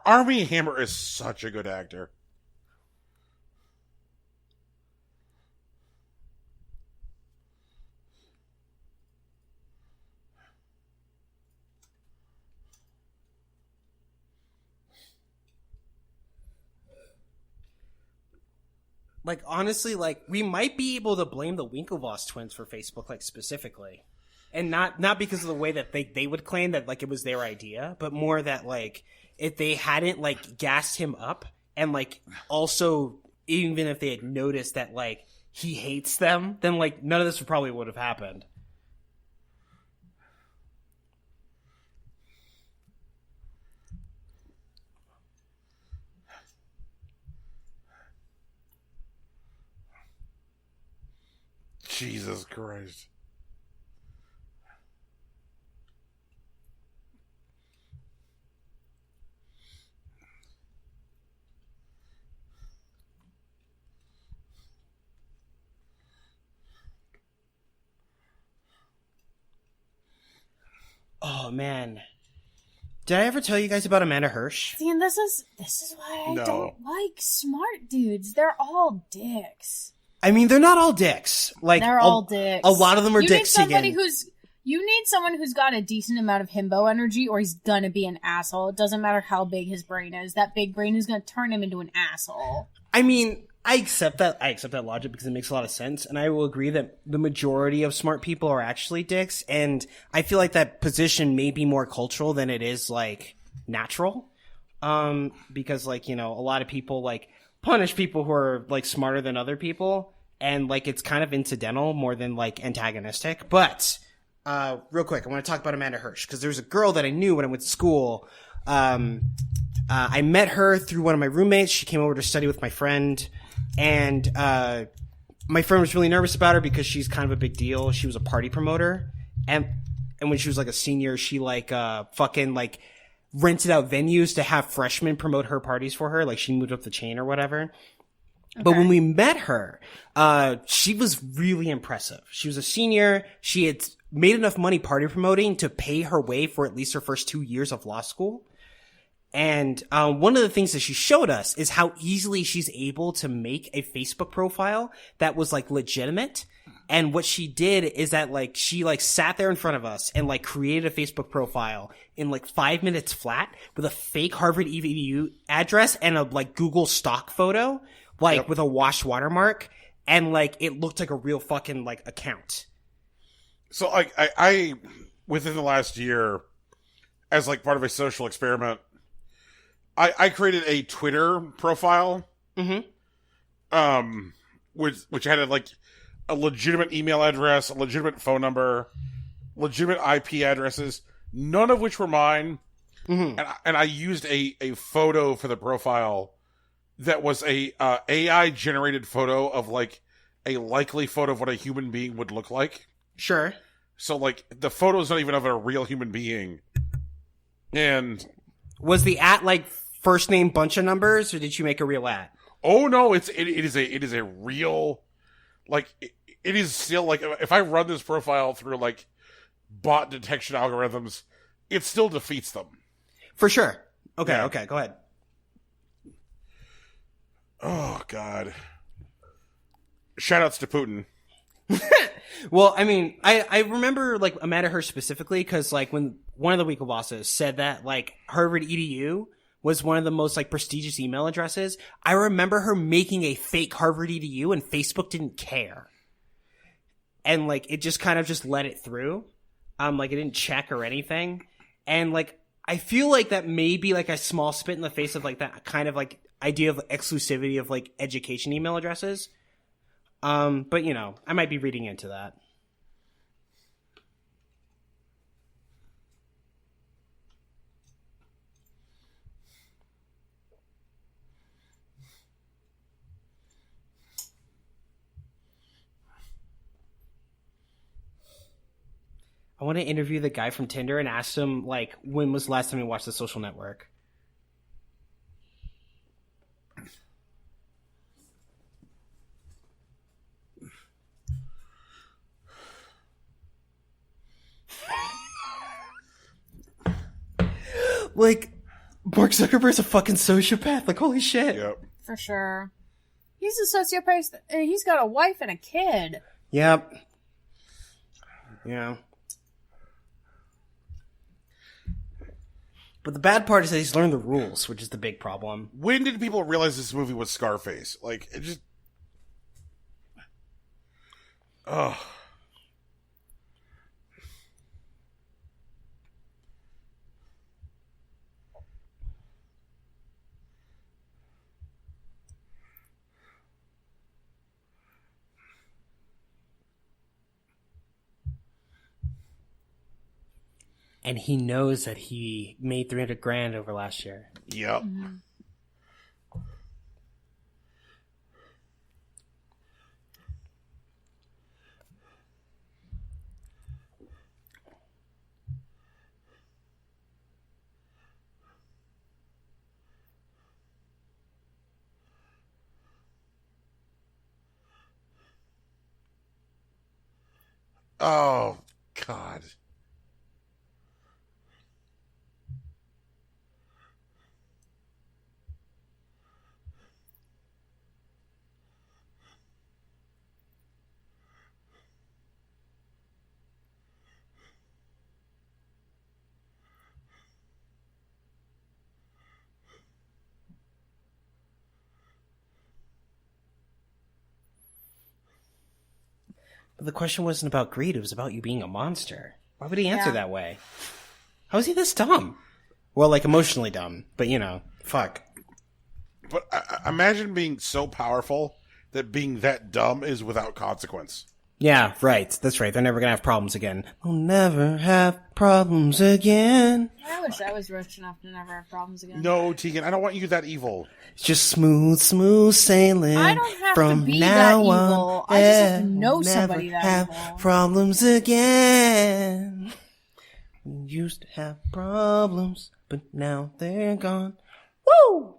Armie Hammer is such a good actor. Like, honestly, like, we might be able to blame the Winklevoss twins for Facebook, like, specifically. And not because of the way that they would claim that, like, it was their idea, but more that, like, if they hadn't, like, gassed him up and, like, also, even if they had noticed that, like, he hates them, then, like, none of this probably would have happened. Jesus Christ. Oh, man. Did I ever tell you guys about Amanda Hirsch? See, and this is why I don't like smart dudes. They're all dicks. I mean, they're not all dicks. Like, they're all dicks. A lot of them are dicks. You need someone who's got a decent amount of himbo energy, or he's gonna be an asshole. It doesn't matter how big his brain is. That big brain is gonna turn him into an asshole. I mean, I accept that logic because it makes a lot of sense, and I will agree that the majority of smart people are actually dicks, and I feel like that position may be more cultural than it is, like, natural. Because, like, you know, a lot of people, like, punish people who are, like, smarter than other people, and, like, it's kind of incidental more than, like, antagonistic. But, real quick, I want to talk about Amanda Hirsch, because there's a girl that I knew when I went to school. I met her through one of my roommates. She came over to study with my friend, and my friend was really nervous about her because she's kind of a big deal. She was a party promoter, and when she was, like, a senior, she, like, fucking, like, rented out venues to have freshmen promote her parties for her. Like, she moved up the chain or whatever. Okay. But when we met her, she was really impressive. She was a senior. She had made enough money party promoting to pay her way for at least her first 2 years of law school. And one of the things that she showed us is how easily she's able to make a Facebook profile that was, like, legitimate. And what she did is that, like, she, like, sat there in front of us and, like, created a Facebook profile in, like, 5 minutes flat with a fake Harvard EDU address and a, like, Google stock photo, like, yep, with a washed watermark. And, like, it looked like a real fucking, like, account. So, like, I within the last year, as, like, part of a social experiment, I created a Twitter profile, which had, like, a legitimate email address, a legitimate phone number, legitimate IP addresses, none of which were mine. And I used a photo for the profile that was a AI generated photo of, like, a likely photo of what a human being would look like. Sure. So, like, the photo's not even of a real human being. And was the like, first name bunch of numbers, or did you make a real @ Oh no, it is a real, like, it is still, like, if I run this profile through, like, bot detection algorithms, it still defeats them. For sure. Okay, Yeah. okay, go ahead. Oh, God. Shoutouts to Putin. Well, I mean, I remember, like, Amanda Hirsch specifically, because, like, when one of the Weekly bosses said that, like, Harvard EDU was one of the most, like, prestigious email addresses, I remember her making a fake Harvard EDU, and Facebook didn't care. And, like, it just kind of just let it through. Like, it didn't check or anything. And, like, I feel like that may be, like, a small spit in the face of, like, that kind of, like, idea of exclusivity of, like, education email addresses. But, you know, I might be reading into that. I want to interview the guy from Tinder and ask him, like, when was the last time he watched The Social Network? Like, Mark Zuckerberg's a fucking sociopath. Like, holy shit. Yep. For sure. He's a sociopath. He's got a wife and a kid. Yep. Yeah. But the bad part is that he's learned the rules, which is the big problem. When did people realize this movie was Scarface? Like, it just... Ugh. And he knows that he made $300,000 over last year. Yep. Mm-hmm. Oh, God. But the question wasn't about greed, it was about you being a monster. Why would he answer that way? How is he this dumb? Well, like, emotionally dumb, but, you know, fuck. But imagine being so powerful that being that dumb is without consequence. Yeah, right. That's right. They're never gonna have problems again. They'll never have problems again. I wish I was rich enough to never have problems again. No, Tegan, I don't want you that evil. It's just smooth, smooth sailing. I don't have from to be now that evil. on. I just have to know We'll somebody never that have evil. problems again. We used to have problems, but now they're gone. Woo!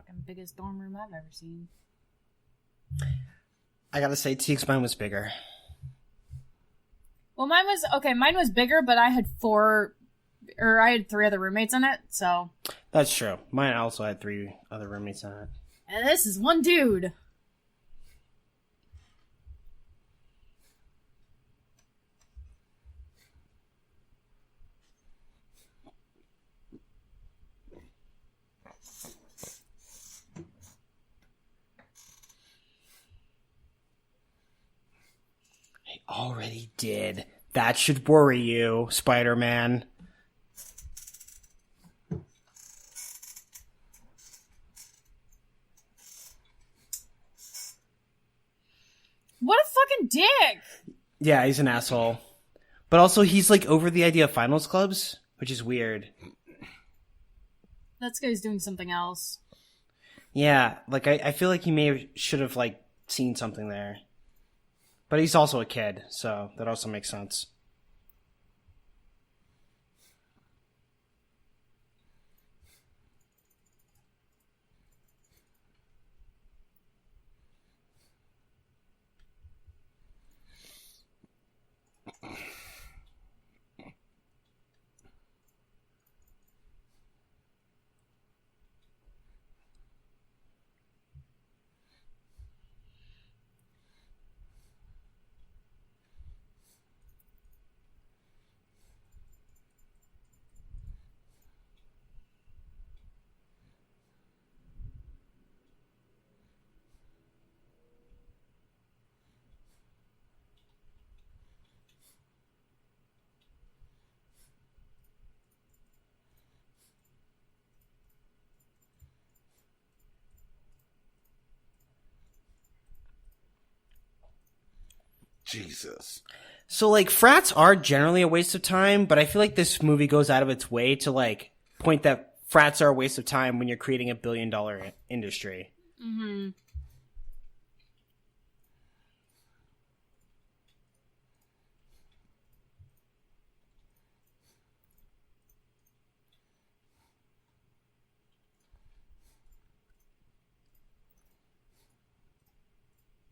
fucking biggest dorm room I've ever seen. I gotta say, Teague's mine was bigger. Well, mine was bigger, but I had three other roommates in it, so. That's true. Mine also had 3 other roommates in it. And this is one dude. Already did. That should worry you, Spider-Man. What a fucking dick! Yeah, he's an asshole. But also, he's like over the idea of finals clubs, which is weird. That guy's doing something else. Yeah, like I feel like he should have like seen something there. But he's also a kid, so that also makes sense. Jesus. So, like, frats are generally a waste of time, but I feel like this movie goes out of its way to, like, point that frats are a waste of time when you're creating $1 billion industry. Mm-hmm.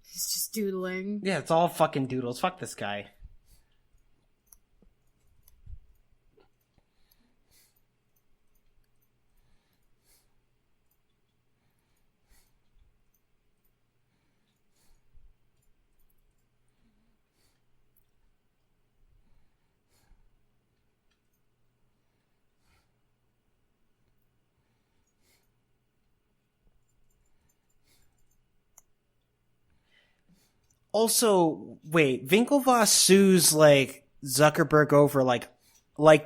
He's just doodling. Yeah, it's all fucking doodles. Fuck this guy. Also, wait, Winklevoss sues, like, Zuckerberg over, like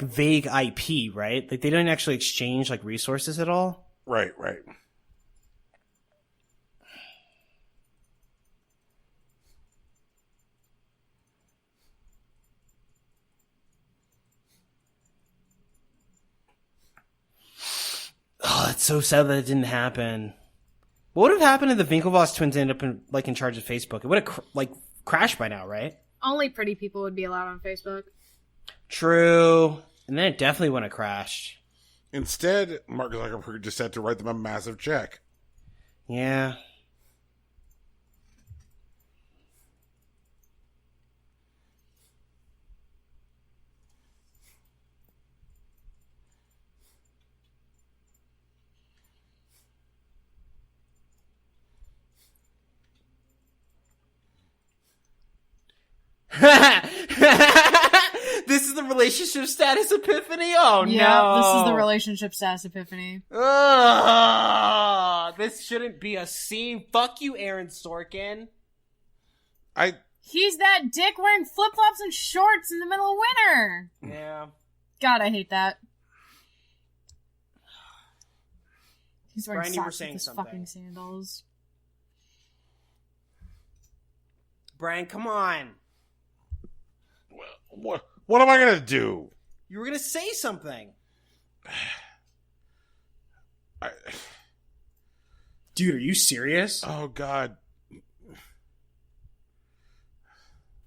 vague IP, right? Like, they didn't actually exchange, like, resources at all? Right, right. Oh, it's so sad that it didn't happen. What would have happened if the Winklevoss twins ended up in charge of Facebook? It would have crashed by now, right? Only pretty people would be allowed on Facebook. True. And then it definitely wouldn't have crashed. Instead, Mark Zuckerberg just had to write them a massive check. Yeah. This is the relationship status epiphany? Oh, yeah, no. This is the relationship status epiphany. Ugh, this shouldn't be a scene. Fuck you, Aaron Sorkin. He's that dick wearing flip-flops and shorts in the middle of winter. Yeah. God, I hate that. He's wearing Brian, you were socks saying with his something. fucking sandals. Brian, come on. What am I going to do? You were going to say something. Dude, are you serious? Oh, God. All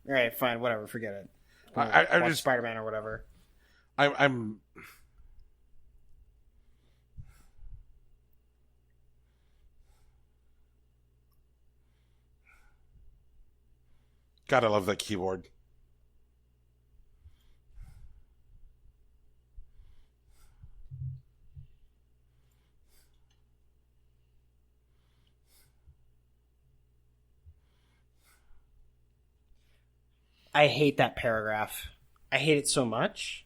right, fine, whatever, forget it. I'm Watch just Spider-Man or whatever. I'm God, I love that keyboard. I hate that paragraph. I hate it so much.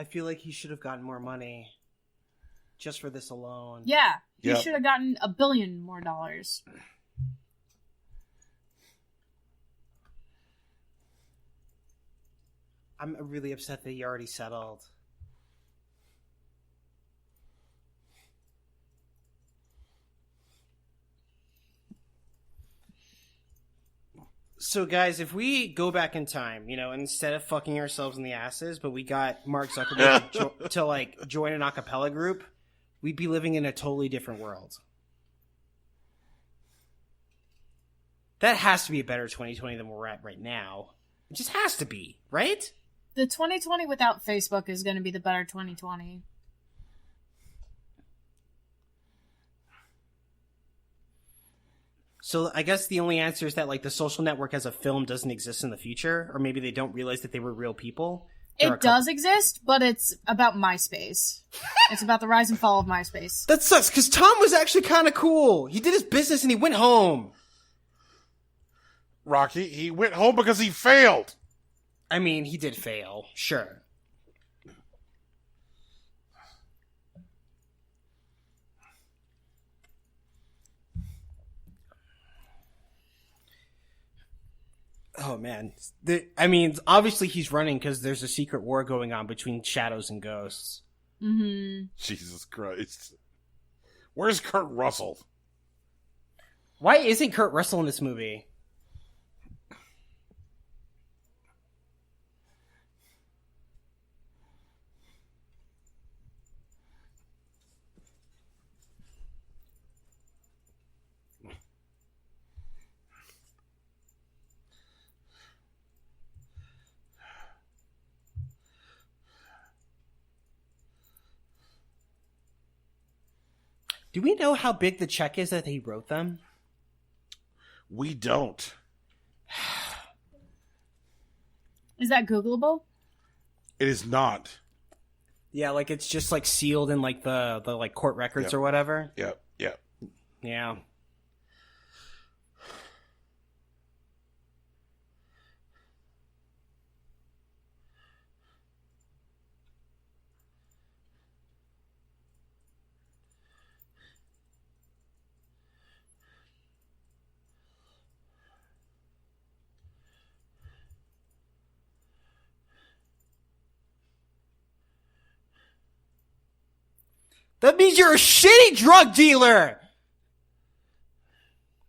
I feel like he should have gotten more money just for this alone. Yeah, he Yep. should have gotten $1 billion more. I'm really upset that he already settled. So, guys, if we go back in time, instead of fucking ourselves in the asses, but we got Mark Zuckerberg to join an a cappella group, we'd be living in a totally different world. That has to be a better 2020 than we're at right now. It just has to be, right? The 2020 without Facebook is going to be the better 2020. So I guess the only answer is that the social network as a film doesn't exist in the future, or maybe they don't realize that they were real people. It does exist, but it's about MySpace. It's about the rise and fall of MySpace. That sucks, because Tom was actually kind of cool. He did his business and he went home. Rocky, he went home because he failed. I mean, he did fail, sure. Oh, man. Obviously he's running because there's a secret war going on between shadows and ghosts. Mm-hmm. Jesus Christ. Where's Kurt Russell? Why isn't Kurt Russell in this movie? Do we know how big the check is that he wrote them? We don't. Is that Googleable? It is not. Yeah, it's just sealed in the court records or whatever. Yep. Yeah. That means you're a shitty drug dealer!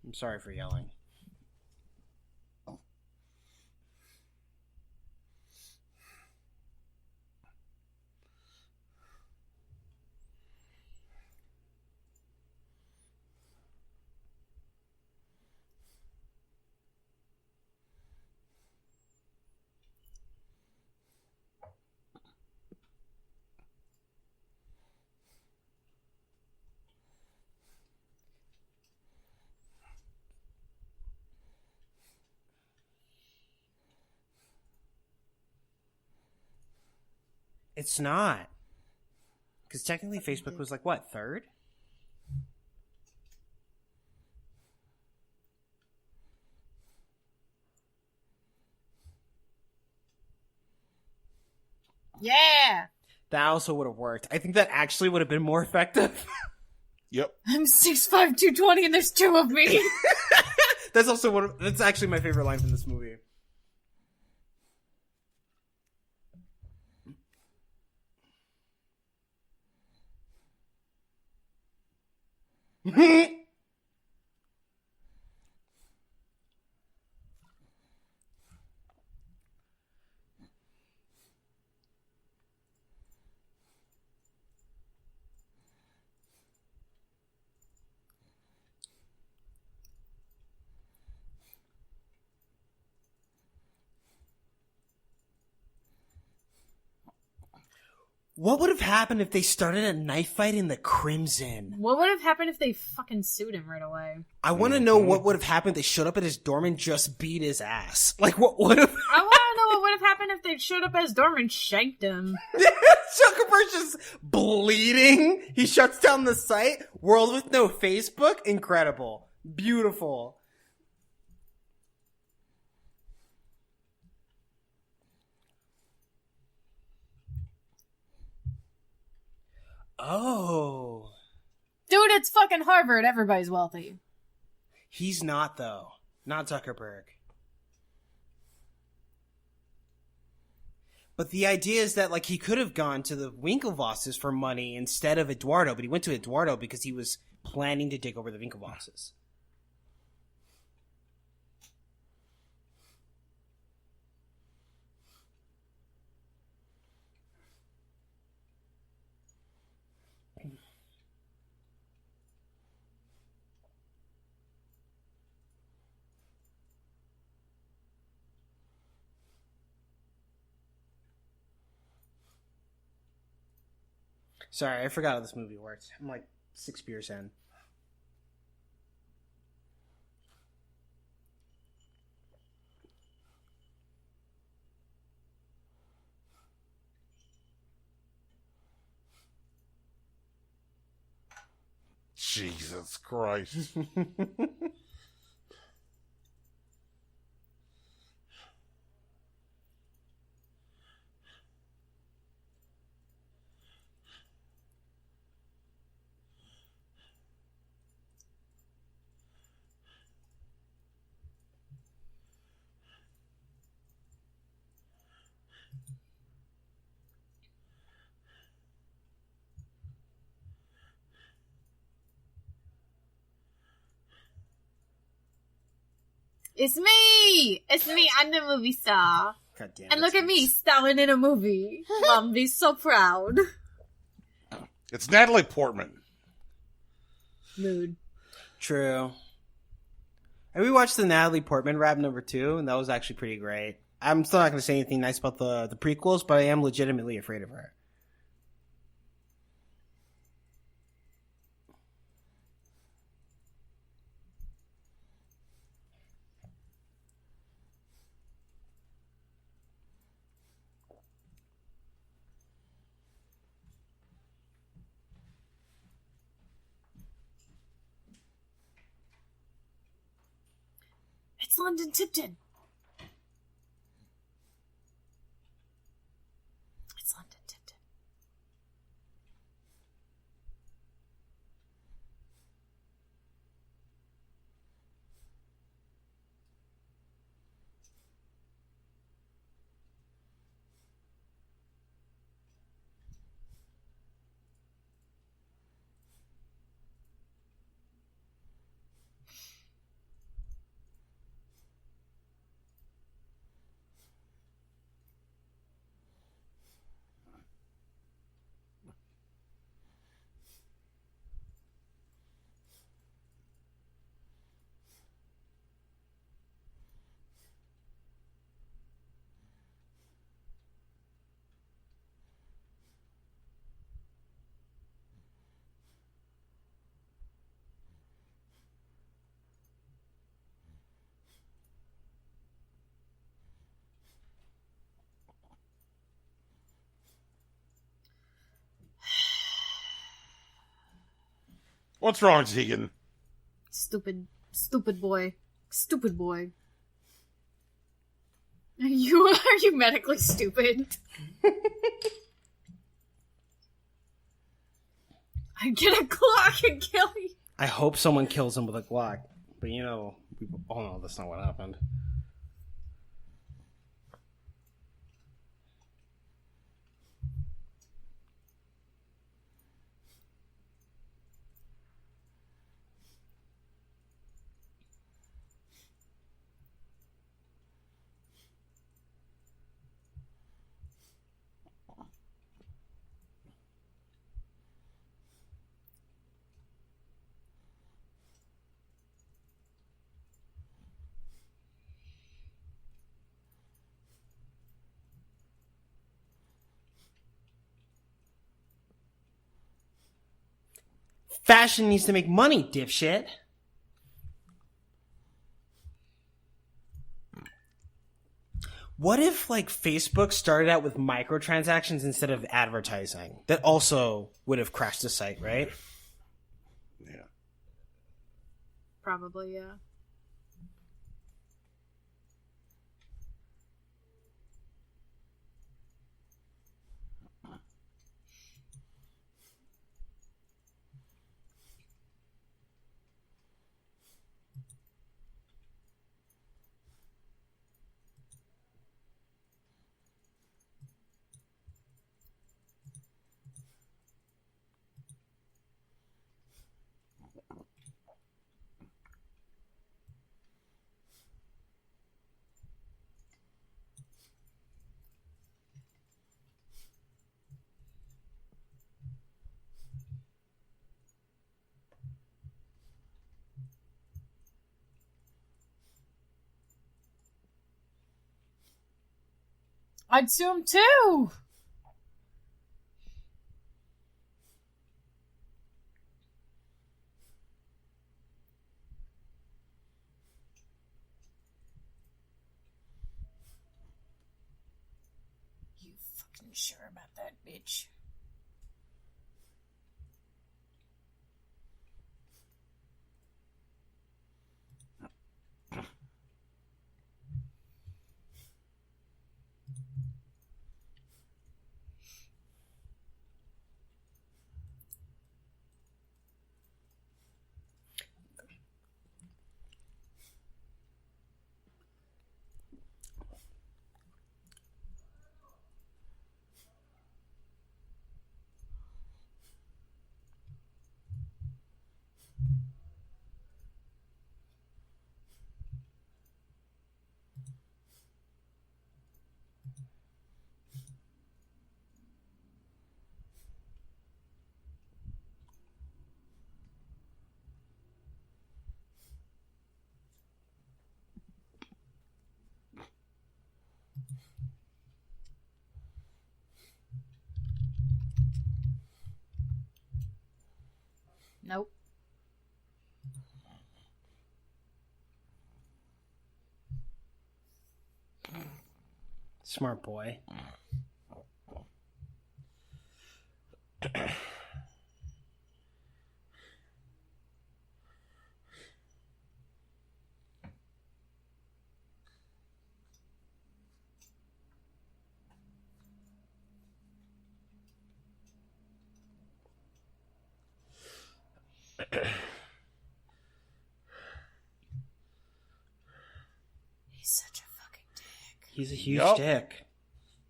I'm sorry for yelling. It's not. Because technically Facebook was what, third? Yeah! That also would have worked. I think that actually would have been more effective. Yep. I'm 6'5", 220 and there's two of me! That's also that's actually my favorite line from this movie. What would have happened if they started a knife fight in the Crimson? What would have happened if they fucking sued him right away? I want to know what would have happened if they showed up at his dorm and just beat his ass. Like, what would have... I want to know what would have happened if they showed up at his dorm and shanked him. Zuckerberg's just bleeding. He shuts down the site. World with no Facebook. Incredible. Beautiful. Oh. Dude, it's fucking Harvard. Everybody's wealthy. He's not, though. Not Zuckerberg. But the idea is that, like, he could have gone to the Winklevosses for money instead of Eduardo, but he went to Eduardo because he was planning to take over the Winklevosses. Sorry, I forgot how this movie works. I'm like 6 beers in. Jesus Christ. It's me! It's me, I'm the movie star. God damn it. And look at me, starring in a movie. Mom be so proud. It's Natalie Portman. Mood. True. I rewatched the Natalie Portman rap #2, and that was actually pretty great. I'm still not going to say anything nice about the prequels, but I am legitimately afraid of her. It's London Tipton. It's London Tipton. What's wrong, Tegan? Stupid boy. Stupid boy. Are you medically stupid? Get a Glock and kill you. I hope someone kills him with a Glock. But we all know that's not what happened. Fashion needs to make money, dipshit. What if, Facebook started out with microtransactions instead of advertising? That also would have crashed the site, right? Yeah. Probably, yeah. I'd sue him too! You fucking sure about that, bitch? Nope. Smart boy. He's such a fucking dick. He's a huge dick.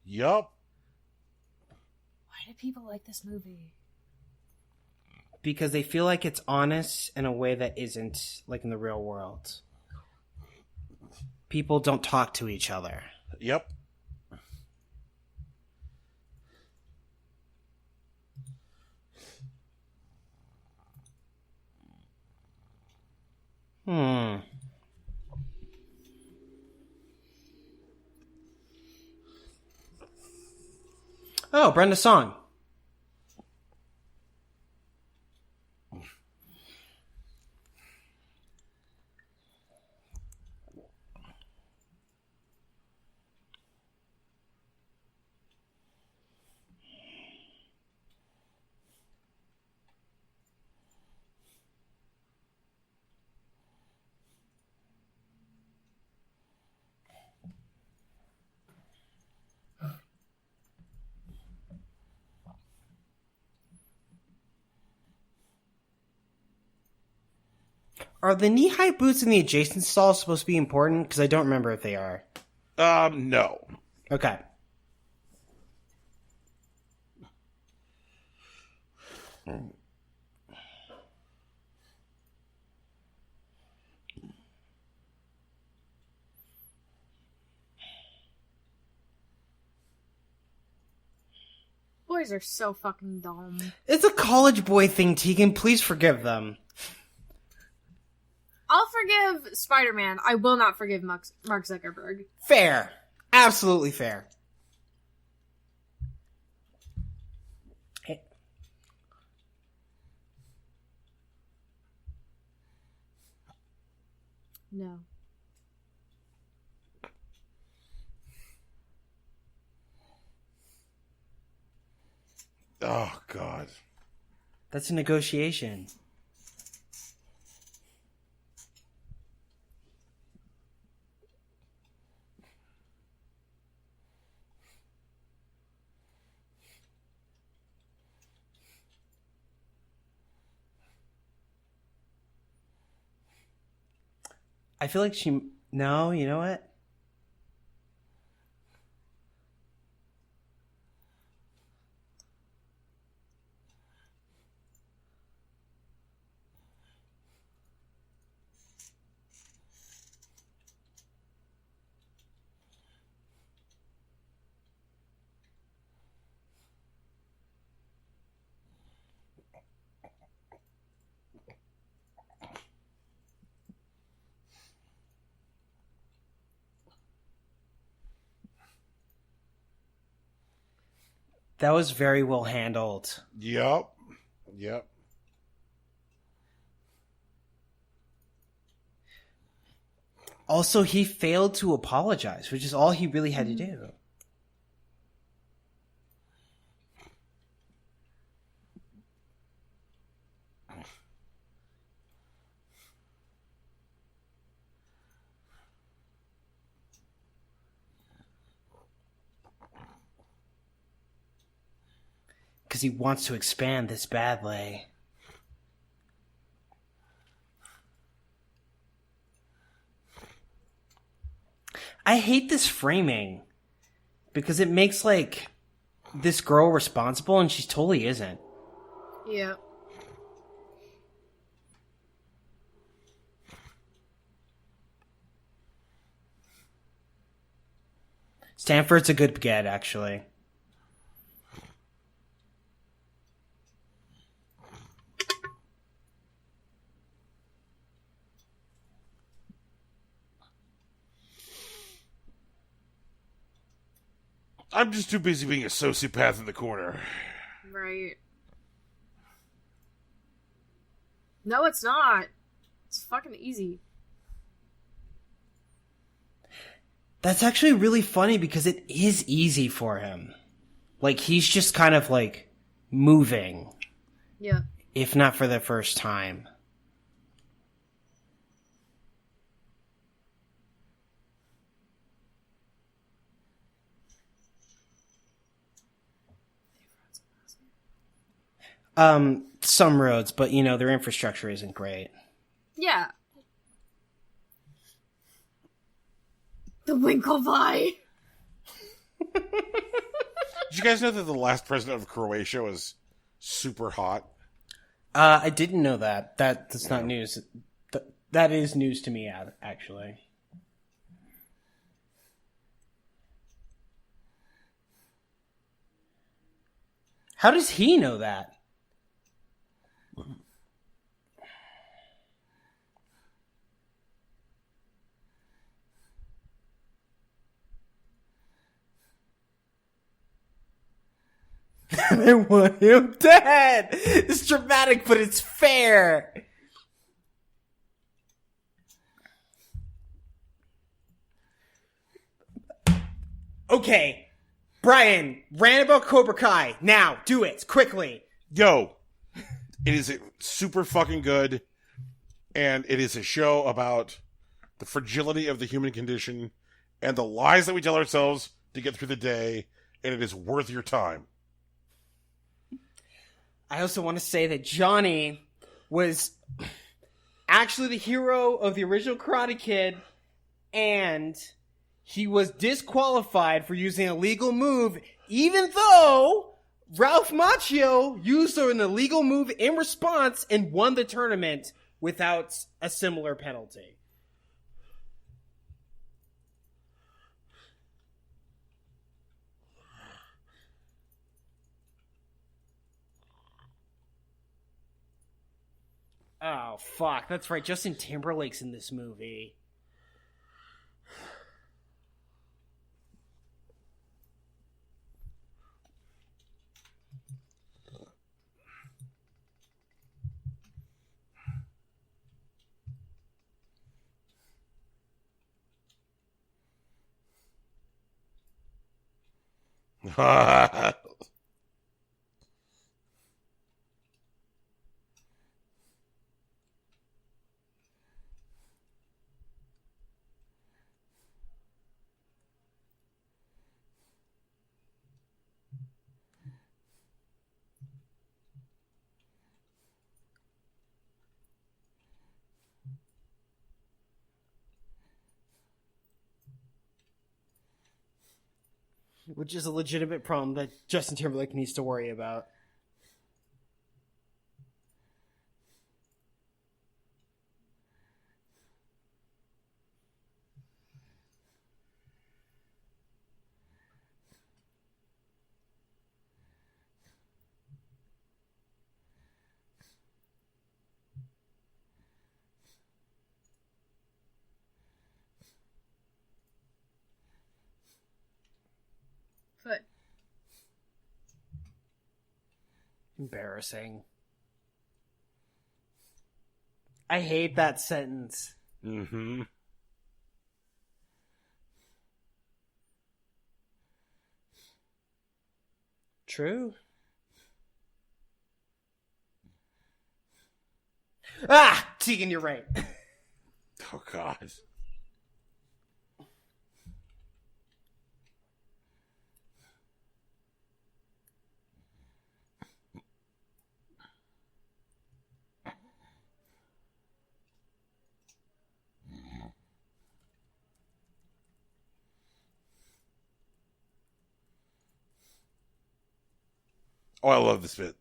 Yup. Why do people like this movie? Because they feel like it's honest in a way that isn't like in the real world. People don't talk to each other. Yep. Oh, Brenda Song. Are the knee-high boots in the adjacent stall supposed to be important? Because I don't remember if they are. No. Okay. Boys are so fucking dumb. It's a college boy thing, Tegan. Please forgive them. I'll forgive Spider-Man. I will not forgive Mark Zuckerberg. Fair. Absolutely fair. Hey. No. Oh, God. That's a negotiation. I feel like she... No, you know what? That was very well handled. Yep. Also, he failed to apologize, which is all he really had to do. Because he wants to expand this badly. I hate this framing. Because it makes, like, this girl responsible, and she totally isn't. Yeah. Stanford's a good get, actually. I'm just too busy being a sociopath in the corner. Right. No, it's not. It's fucking easy. That's actually really funny because it is easy for him. Like, he's just kind of, like, moving. Yeah. If not for the first time. Some roads, but, you know, their infrastructure isn't great. Yeah. The Winklevi. Did you guys know that the last president of Croatia was super hot? I didn't know that. That's not news. That is news to me, actually. How does he know that? They want him dead! It's dramatic, but it's fair! Okay. Brian, rant about Cobra Kai. Now, do it, quickly. Yo, it is super fucking good, and it is a show about the fragility of the human condition and the lies that we tell ourselves to get through the day, and it is worth your time. I also want to say that Johnny was actually the hero of the original Karate Kid, and he was disqualified for using a legal move, even though Ralph Macchio used an illegal move in response and won the tournament without a similar penalty. Oh, fuck. That's right. Justin Timberlake's in this movie. Which is a legitimate problem that Justin Timberlake needs to worry about. Foot. Embarrassing. I hate that sentence. Mm-hmm. True. Ah! Tegan, you're right. Oh, God. Oh, I love this bit.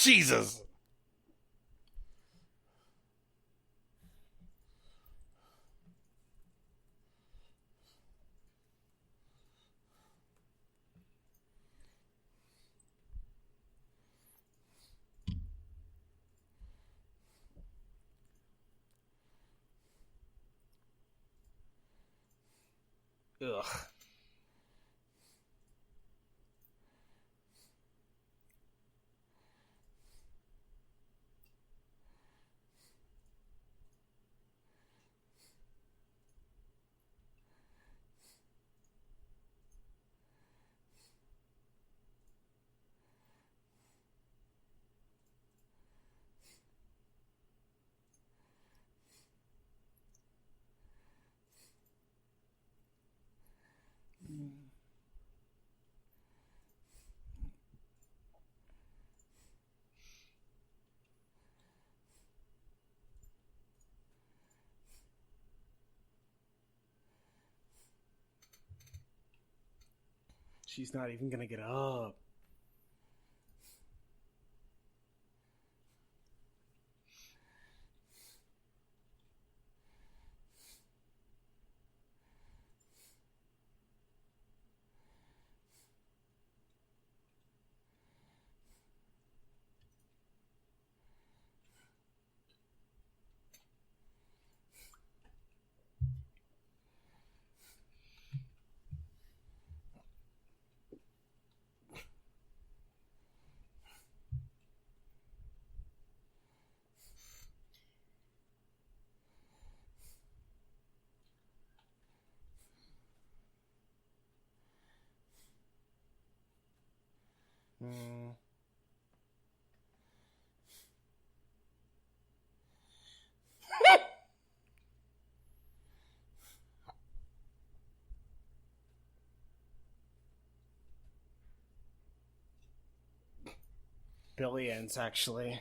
Jesus. Ugh. She's not even gonna get up. Billions, actually.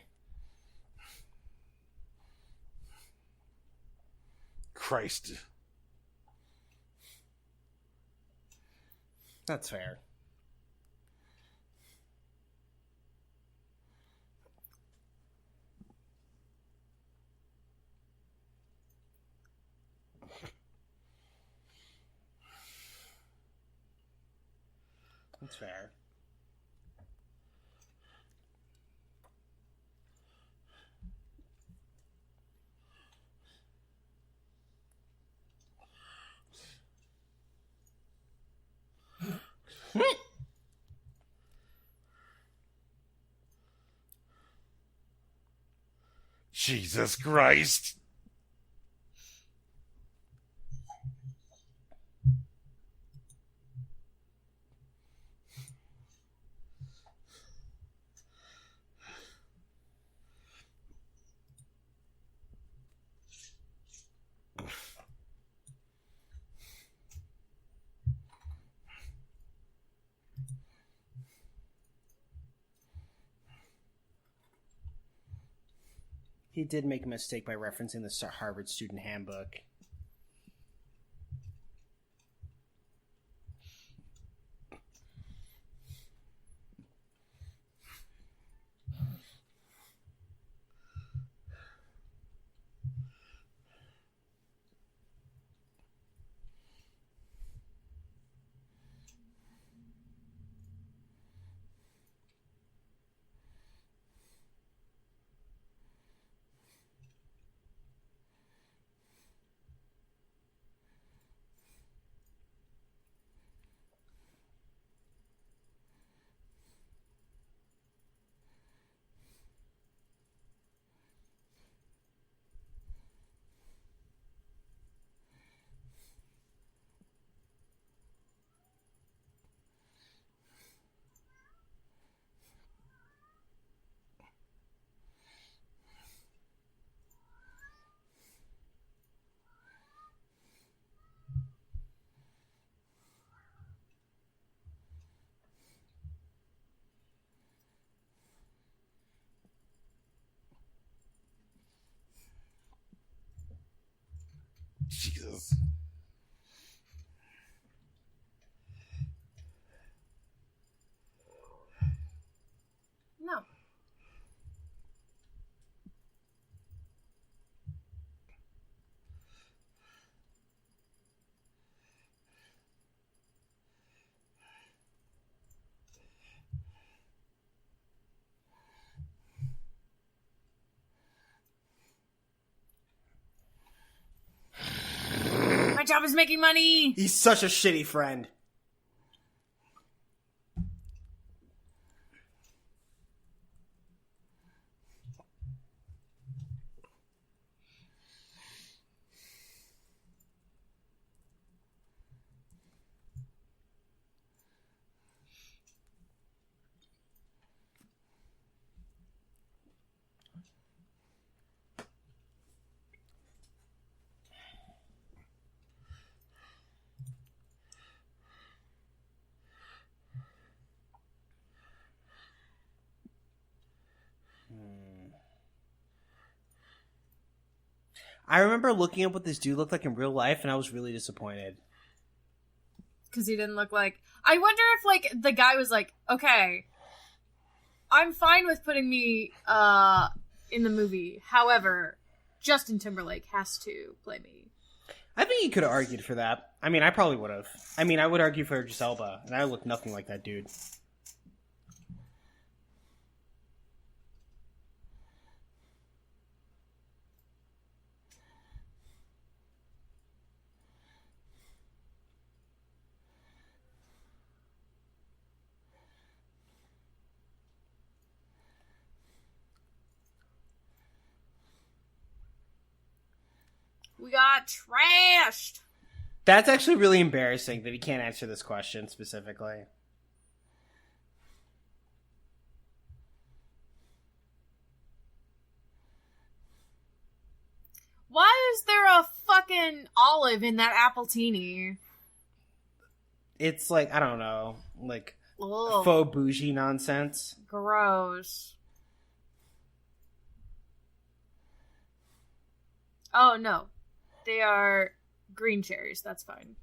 Christ. That's fair. That's fair. Jesus Christ. He did make a mistake by referencing the Harvard Student Handbook. Jesus. No. My job is making money. He's such a shitty friend. I remember looking up what this dude looked like in real life, and I was really disappointed. Because he didn't look like... I wonder if, like, the guy was like, okay, I'm fine with putting me in the movie. However, Justin Timberlake has to play me. I think you could have argued for that. I mean, I probably would have. I mean, I would argue for Idris Elba, and I look nothing like that dude. We got trashed. That's actually really embarrassing that he can't answer this question specifically. Why is there a fucking olive in that appletini? It's like, I don't know, like Ugh. faux bougie nonsense. Gross. Oh, no. They are green cherries. That's fine.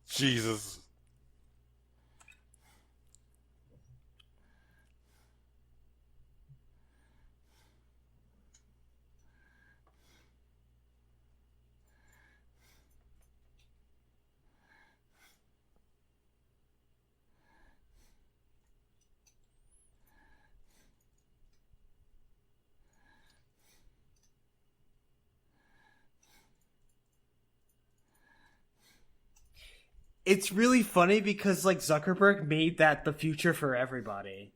Jesus. It's really funny because, like, Zuckerberg made that the future for everybody.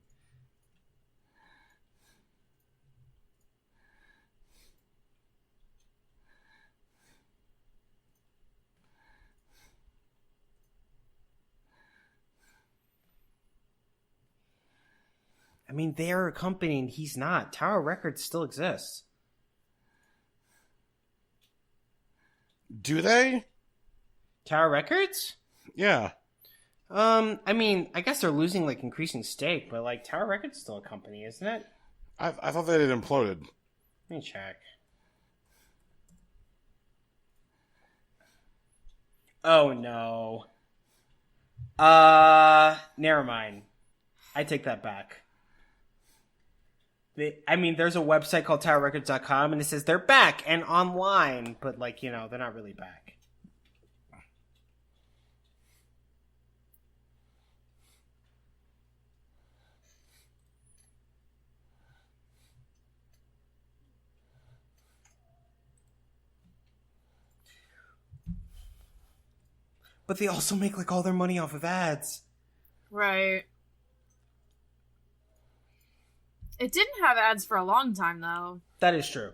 I mean, they are a company and he's not. Tower Records still exists. Do they? Tower Records? Yeah. I mean, I guess they're losing, like, increasing stake, but, like, Tower Records is still a company, isn't it? I thought they had imploded. Let me check. Oh, no. Never mind. I take that back. I mean, there's a website called TowerRecords.com, and it says they're back and online, but, like, you know, they're not really back. But they also make, like, all their money off of ads. Right. It didn't have ads for a long time, though. That is true.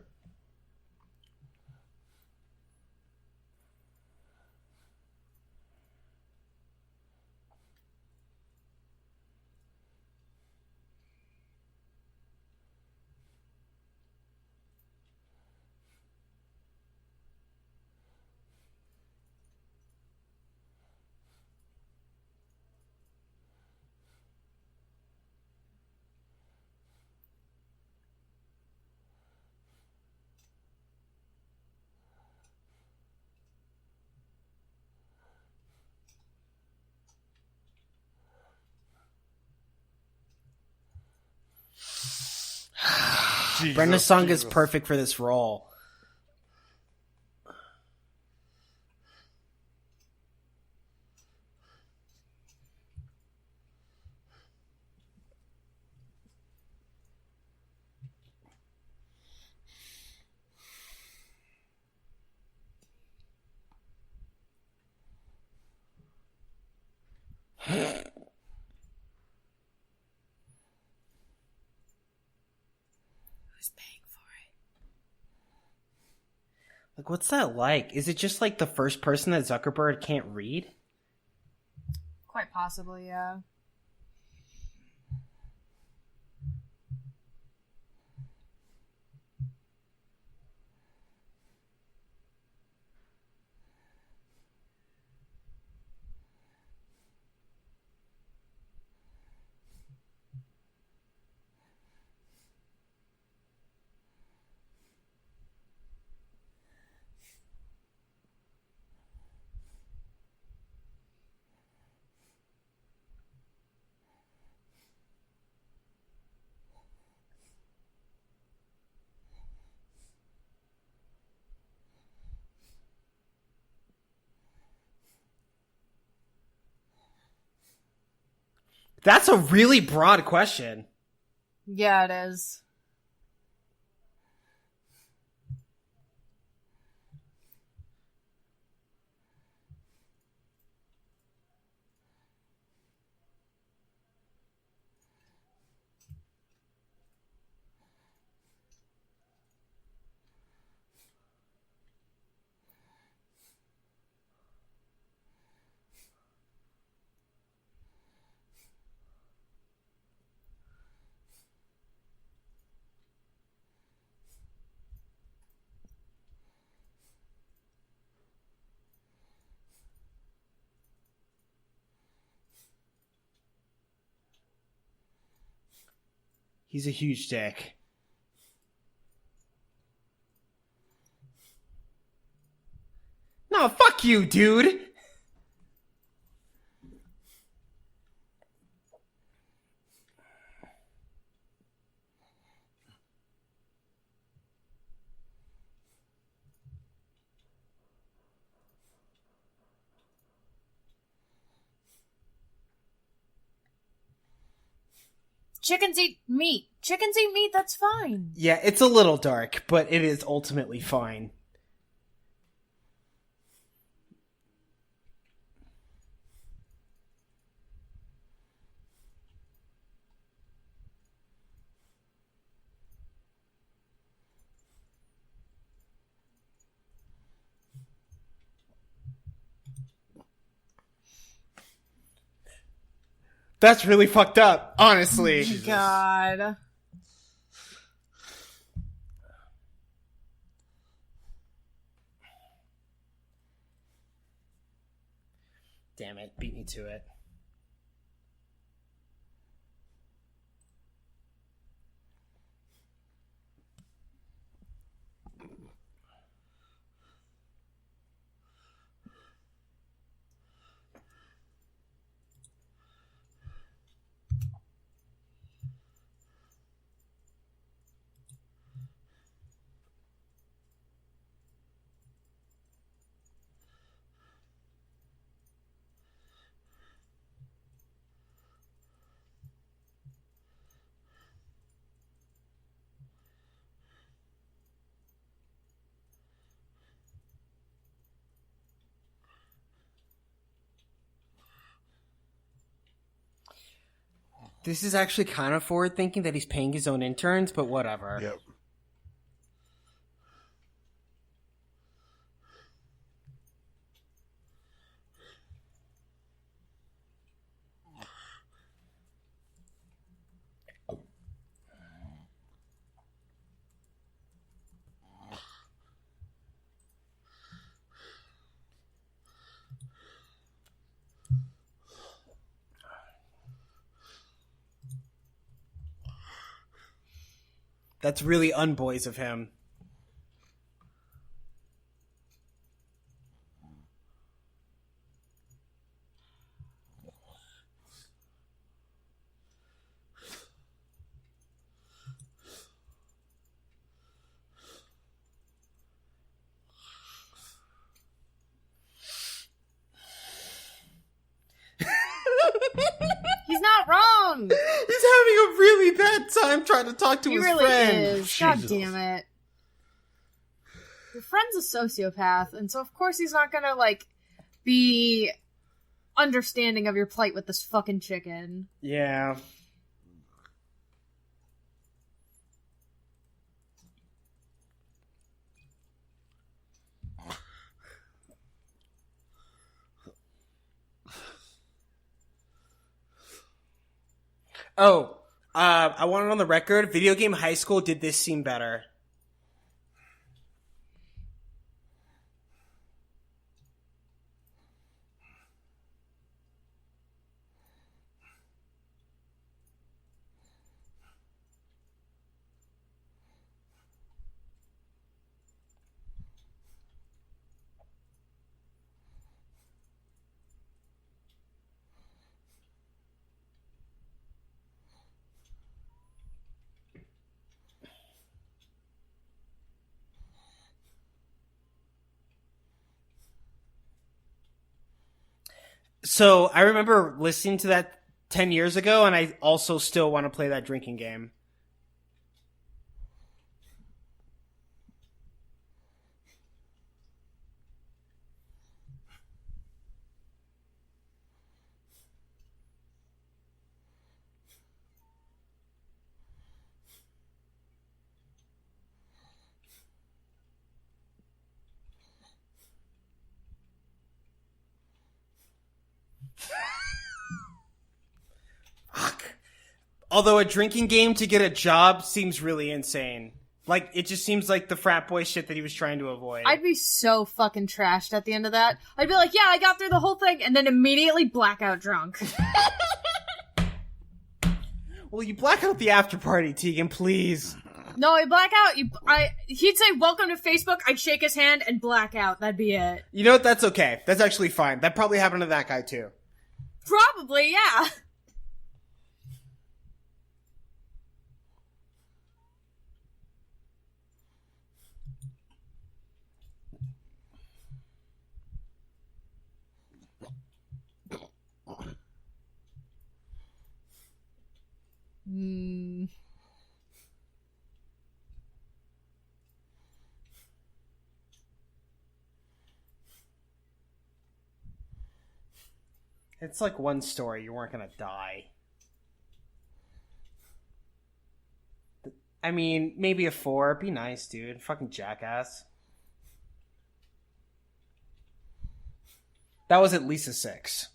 Brenda Song is perfect for this role. Who's paying for it? Like, what's that like? Is it just like the first person that Zuckerberg can't read? Quite possibly, yeah. That's a really broad question. Yeah, it is. He's a huge dick. No, fuck you, dude. Chickens eat meat. Chickens eat meat, that's fine. Yeah, it's a little dark, but it is ultimately fine. That's really fucked up, honestly. God. Damn it, beat me to it. This is actually kind of forward thinking that he's paying his own interns, but whatever. Yep. That's really unboys of him. He's not wrong. He's having a really bad time trying to talk to He his really friend. is. God Jesus. damn it. Your friend's a sociopath, and so of course he's not gonna, like, be understanding of your plight with this fucking chicken. Yeah. Oh, I want it on the record. Video Game High School did this scene better. So I remember listening to that 10 years ago, and I also still want to play that drinking game. Fuck. Although a drinking game to get a job seems really insane. Like, it just seems like the frat boy shit that he was trying to avoid. I'd be so fucking trashed at the end of that. I'd be like, yeah, I got through the whole thing, and then immediately blackout drunk. Well, you black out the after party, Tegan, please. No, I black out. He'd say, welcome to Facebook. I'd shake his hand and black out. That'd be it. You know what? That's okay. That's actually fine. That probably happened to that guy, too. Probably, yeah. It's like one story. You weren't gonna die. I mean, maybe a 4. Be nice, dude. Fucking jackass. That was at least a 6.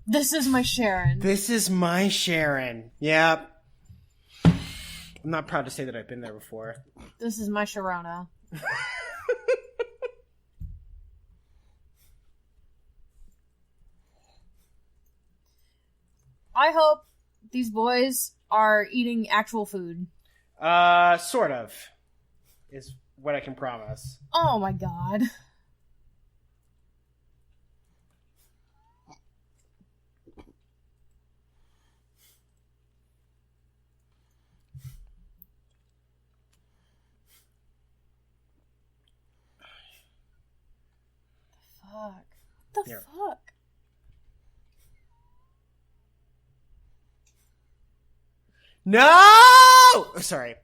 This is my Sharon. This is my Sharon. Yep. I'm not proud to say that I've been there before. This is my Sharona. I hope these boys are eating actual food. Sort of. Is what I can promise. Oh my god. Fuck. What the fuck? No! Oh, sorry.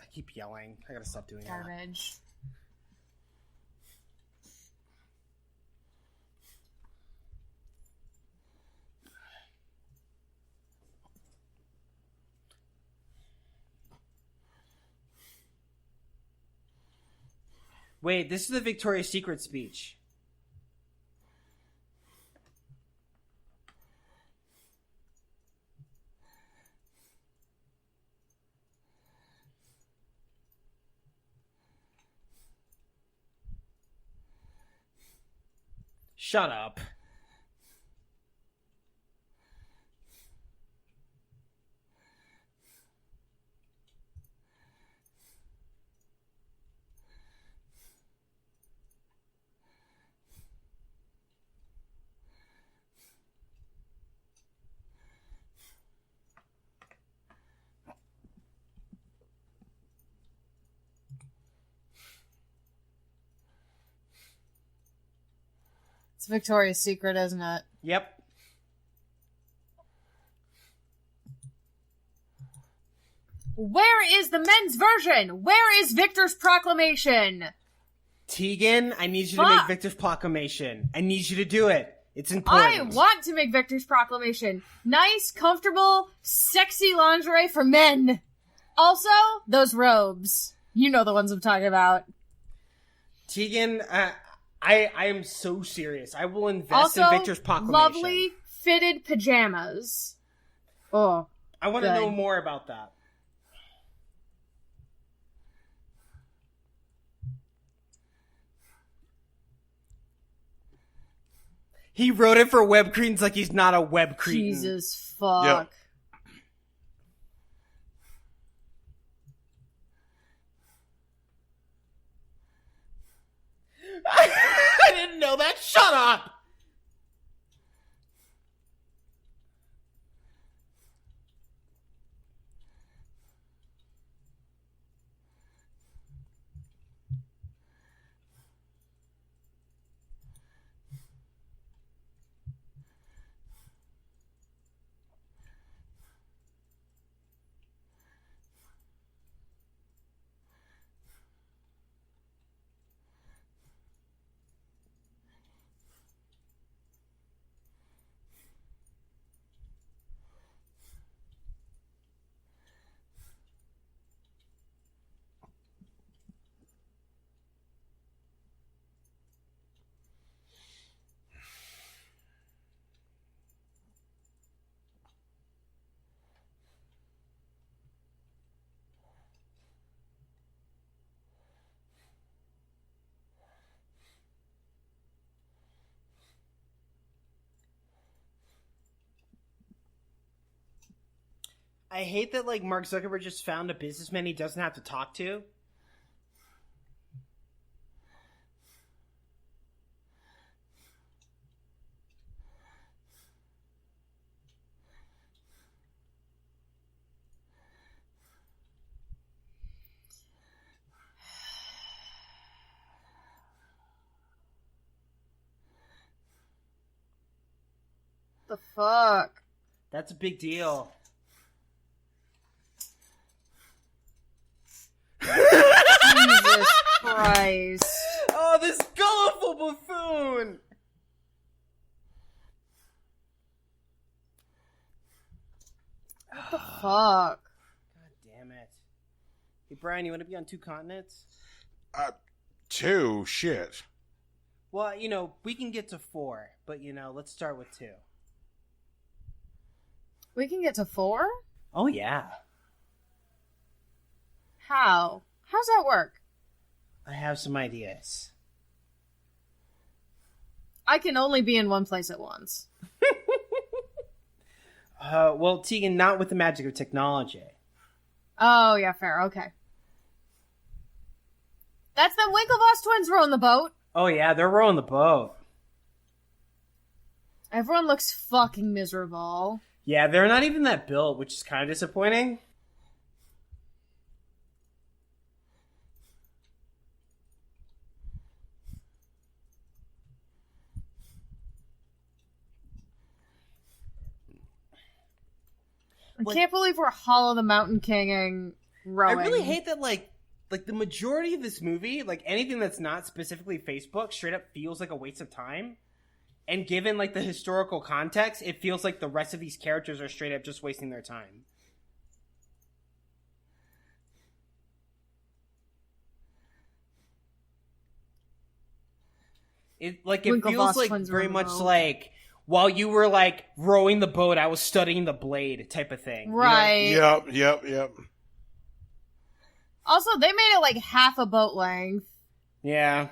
I keep yelling. I gotta stop doing that. Garbage. Wait, this is the Victoria's Secret speech. Shut up. It's Victoria's Secret, isn't it? Yep. Where is the men's version? Where is Victor's proclamation? Tegan, I need you to make Victor's proclamation. I need you to do it. It's important. I want to make Victor's proclamation. Nice, comfortable, sexy lingerie for men. Also, those robes. You know the ones I'm talking about. Tegan, I am so serious. I will invest in Victor's proclamation. Lovely, fitted pajamas. Oh, I want to know more about that. He wrote it for web cretins like he's not a web cretin. Jesus fuck. Yep. I didn't know that. Shut up. I hate that, like, Mark Zuckerberg just found a businessman he doesn't have to talk to. The fuck? That's a big deal. Jesus Christ. Oh, this gullible buffoon! What the fuck? God damn it. Hey, Brian, you want to be on 2 continents? 2? Shit. Well, you know, we can get to 4, but, you know, let's start with 2. We can get to 4? Oh, yeah. How? How's that work? I have some ideas. I can only be in one place at once. Well, Tegan, not with the magic of technology. Oh, yeah, fair. Okay. That's the Winklevoss twins rowing the boat. Oh, yeah, they're rowing the boat. Everyone looks fucking miserable. Yeah, they're not even that built, which is kind of disappointing. I can't believe we're Hollow the Mountain Kinging rowing. I really hate that, like the majority of this movie, like anything that's not specifically Facebook, straight up feels like a waste of time. And given, like, the historical context, it feels like the rest of these characters are straight up just wasting their time. It feels like very much like, while you were, like, rowing the boat, I was studying the blade type of thing. Right. You know? Yep. Also, they made it like half a boat length. Yeah.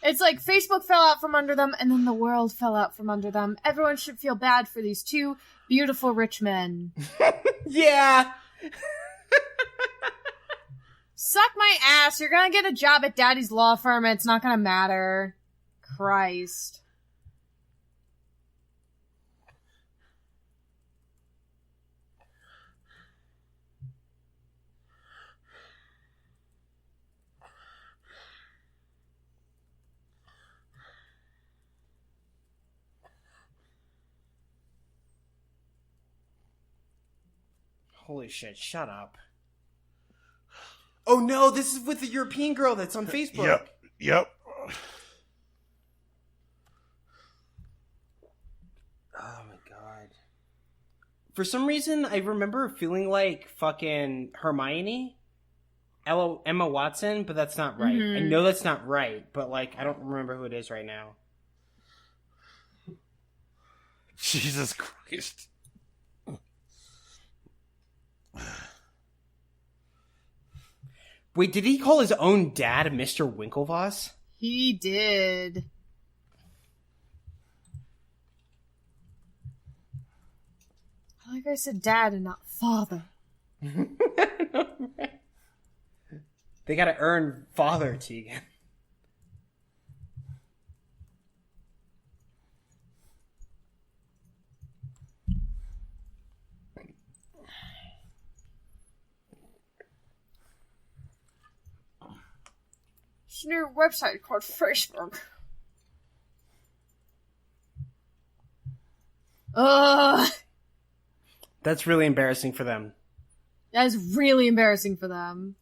It's like Facebook fell out from under them, and then the world fell out from under them. Everyone should feel bad for these 2 beautiful rich men. Yeah. Suck my ass. You're gonna get a job at Daddy's law firm, and it's not gonna matter. Christ. Holy shit, shut up. Oh no, this is with the European girl that's on Facebook. Yep. Oh my god. For some reason, I remember feeling like fucking Hermione. Emma Watson, but that's not right. Mm-hmm. I know that's not right, but, like, I don't remember who it is right now. Jesus Christ. Wait, did he call his own dad Mr. Winklevoss? He did. like I said dad and not father. They gotta earn father, Tegan. It's a new website called Facebook. Ugh. That's really embarrassing for them. That is really embarrassing for them.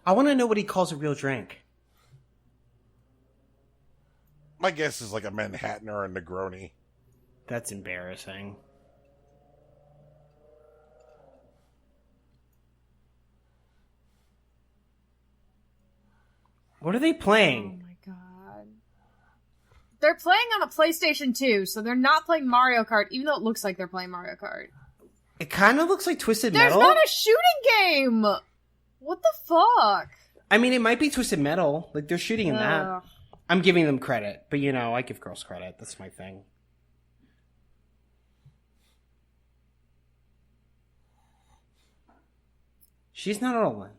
I want to know what he calls a real drink. My guess is like a Manhattan or a Negroni. That's embarrassing. What are they Oh playing? my god. They're playing on a PlayStation 2, so they're not playing Mario Kart, even though it looks like they're playing Mario Kart. It kind of looks like Twisted There's Metal. not a shooting game! What the fuck? I mean, it might be Twisted Metal. Like, they're shooting in that. Ugh. I'm giving them credit. But, you know, I give girls credit. That's my thing. She's not all in.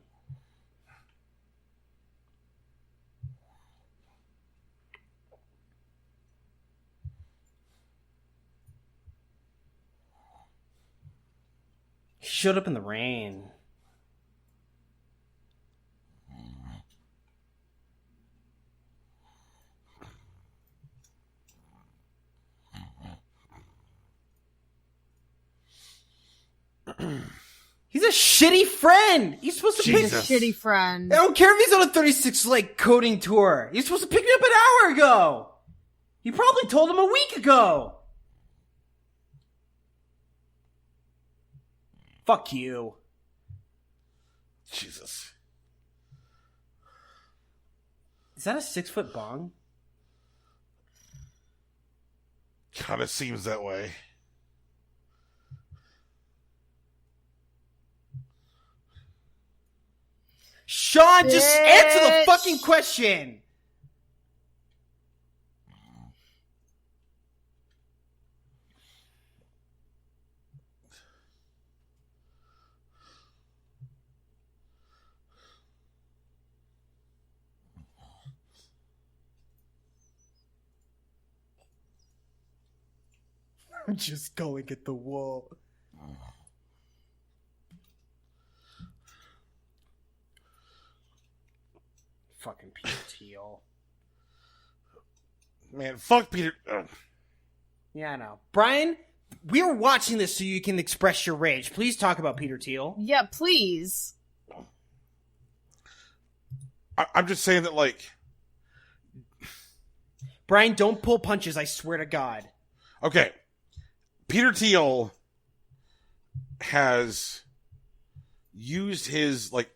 He showed up in the rain. He's a shitty friend. He's supposed to pick. He's a shitty friend. I don't care if he's on a 36 like coding tour. He's supposed to pick me up an hour ago. He probably told him a week ago. Fuck you. Jesus. Is that a 6-foot bong? Kind of seems that way. Sean, just answer the Bitch. fucking question. I'm just going at the wall. Fucking Peter Thiel. Man, fuck Peter. Ugh. Yeah, I know. Brian, we are watching this so you can express your rage. Please talk about Peter Thiel. Yeah, please. I'm just saying that, like... Brian, don't pull punches, I swear to God. Okay. Peter Thiel has used his, like,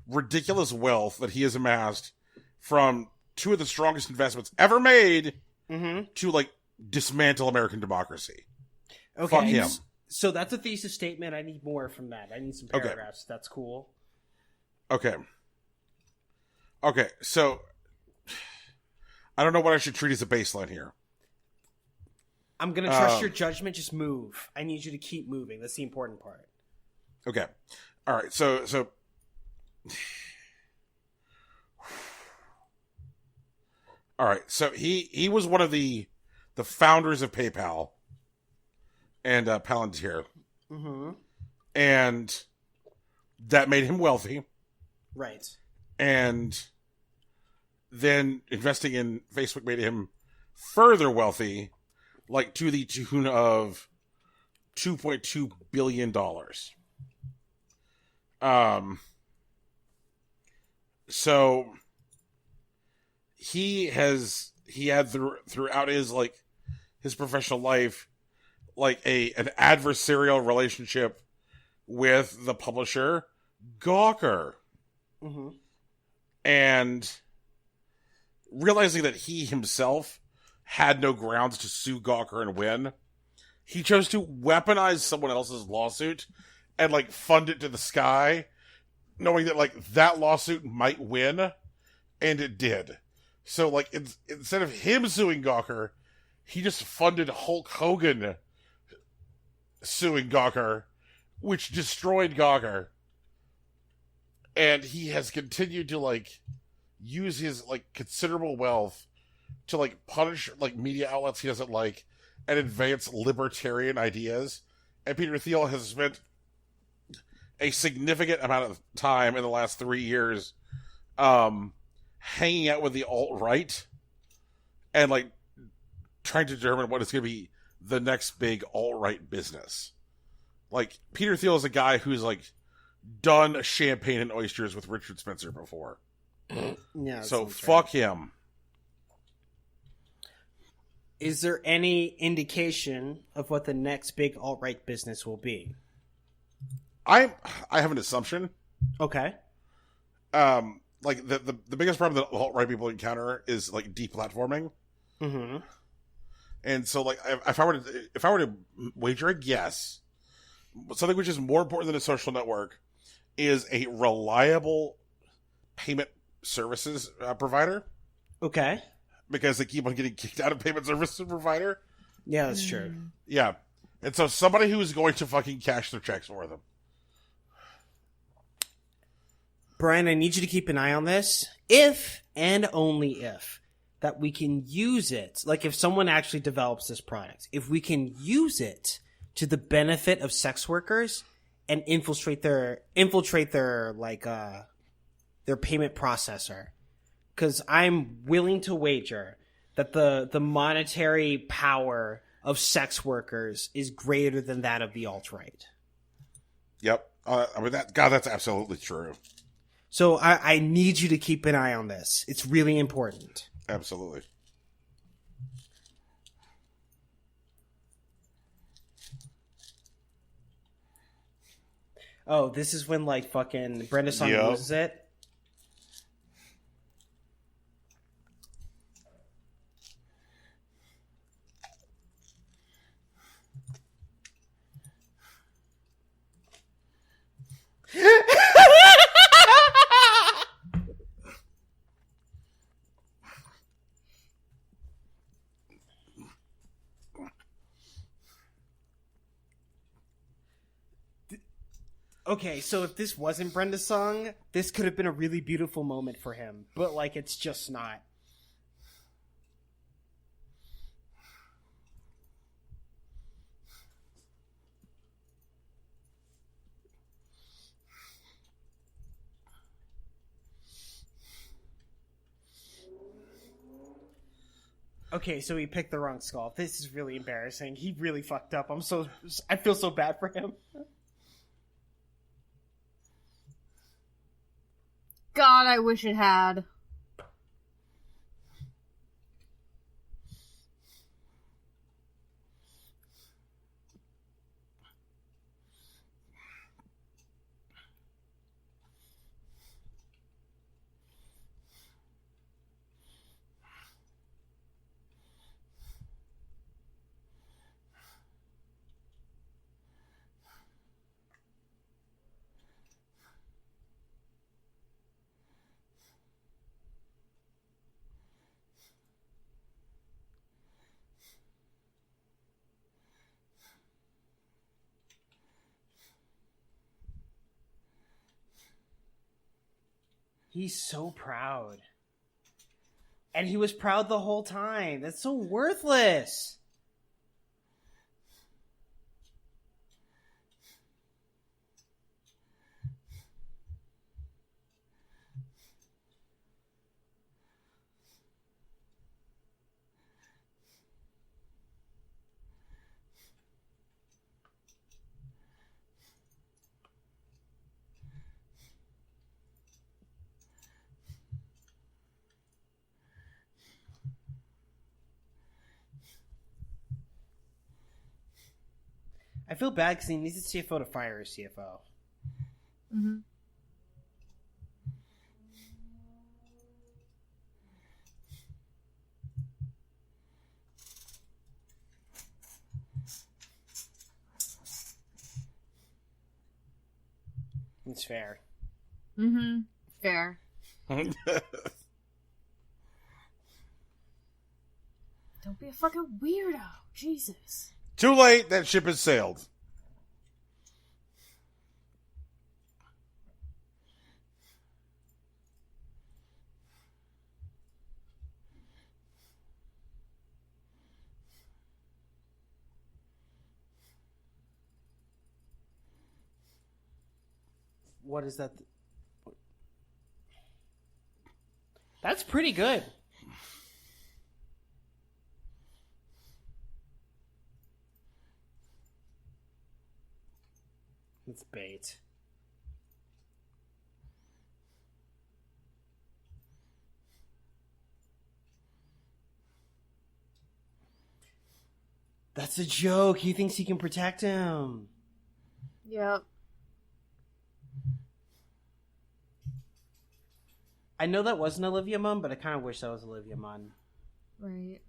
ridiculous wealth that he has amassed from two of the strongest investments ever made to, like, dismantle American democracy. Okay. Fuck him. So that's a thesis statement. I need more from that. I need some paragraphs. That's cool. Okay. Okay, so... I don't know what I should treat as a baseline here. I'm going to trust your judgment. Just move. I need you to keep moving. That's the important part. Okay. All right. So all right. So he was one of the founders of PayPal and Palantir. Mm-hmm. And that made him wealthy. Right. And then investing in Facebook made him further wealthy like to the tune of $2.2 billion. So he had throughout his professional life, like an adversarial relationship with the publisher Gawker. Mm-hmm. And realizing that he himself had no grounds to sue Gawker and win, he chose to weaponize someone else's lawsuit and like fund it to the sky, knowing that like that lawsuit might win, and it did. So like instead of him suing Gawker, he just funded Hulk Hogan suing Gawker, which destroyed Gawker. And he has continued to like use his like considerable wealth to like punish like media outlets he doesn't like and advance libertarian ideas. And Peter Thiel has spent a significant amount of time in the last 3 years hanging out with the alt-right and like trying to determine what is going to be the next big alt-right business. Like, Peter Thiel is a guy who's like done champagne and oysters with Richard Spencer before. Yeah. So fuck him. Is there any indication of what the next big alt-right business will be? I have an assumption. Okay. Like the biggest problem that alt-right people encounter is like deplatforming. Mm-hmm. And so like if I were to wager a guess, something which is more important than a social network is a reliable payment services provider. Okay. Because they keep on getting kicked out of payment services provider. Yeah, that's true. Yeah. And so somebody who is going to fucking cash their checks for them. Brian, I need you to keep an eye on this. If and only if that we can use it, like if someone actually develops this product, if we can use it to the benefit of sex workers and infiltrate their like their payment processor, because I'm willing to wager that the monetary power of sex workers is greater than that of the alt-right. Yep. I mean that's absolutely true. So I need you to keep an eye on this. It's really important. Absolutely. Oh, this is when like fucking Brenda Song Yep. loses it. Okay, so if this wasn't Brenda's song, this could have been a really beautiful moment for him. But, like, it's just not. Okay, so he picked the wrong skull. This is really embarrassing. He really fucked up. I feel so bad for him. God, I wish it had. He's so proud. And he was proud the whole time. That's so worthless. I feel bad because he needs a CFO to fire his CFO. Mm-hmm. It's fair. Mm-hmm. Fair. Don't be a fucking weirdo. Jesus. Too late. That ship has sailed. What is that? That's pretty good. It's bait. That's a joke. He thinks he can protect him. Yep. I know that wasn't Olivia Munn, but I kind of wish that was Olivia Munn. Right.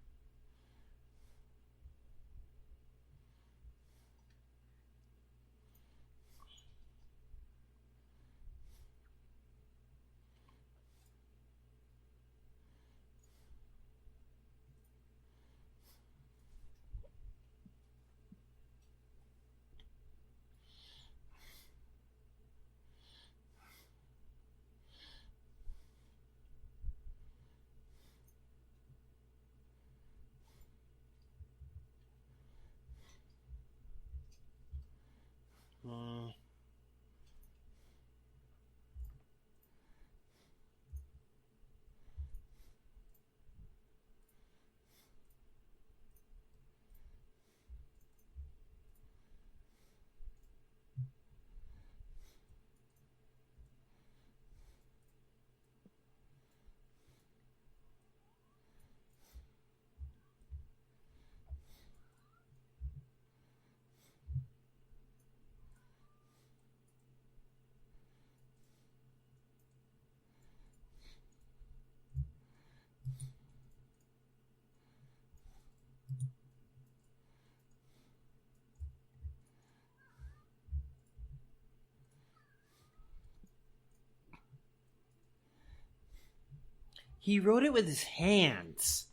He wrote it with his hands.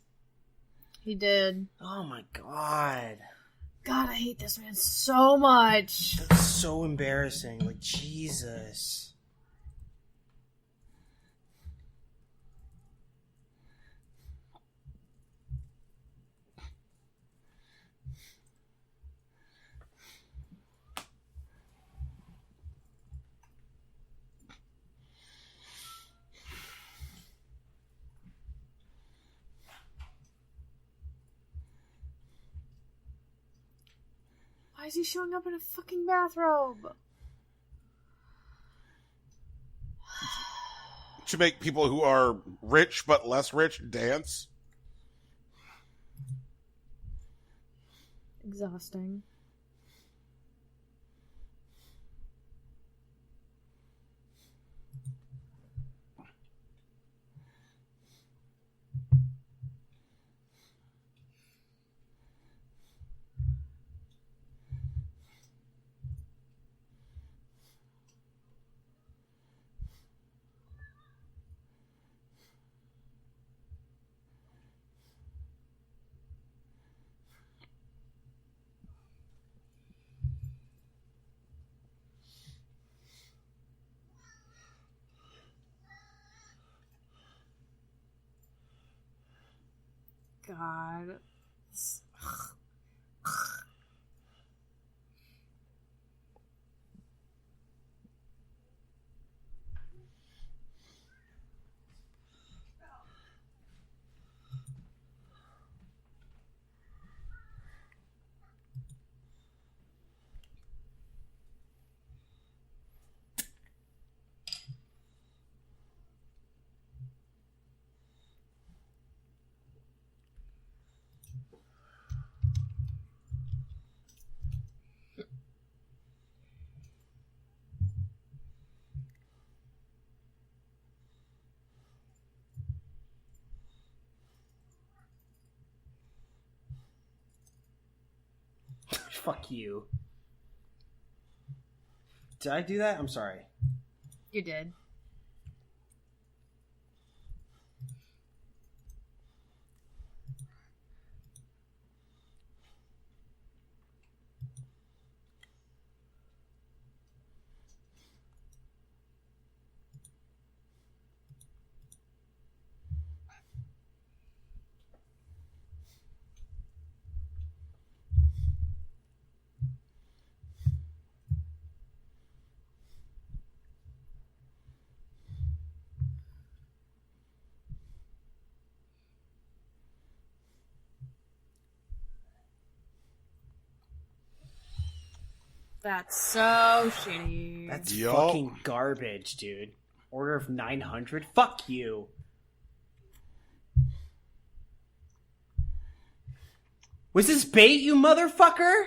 He did. Oh my god. God, I hate this man so much. That's so embarrassing. Like, Jesus. Why is he showing up in a fucking bathrobe? To make people who are rich but less rich dance. Exhausting. God. Fuck you. Did I do that? I'm sorry. You did. That's so shitty. That's Yup. fucking garbage, dude. Order of 900? Fuck you. Was this bait, you motherfucker?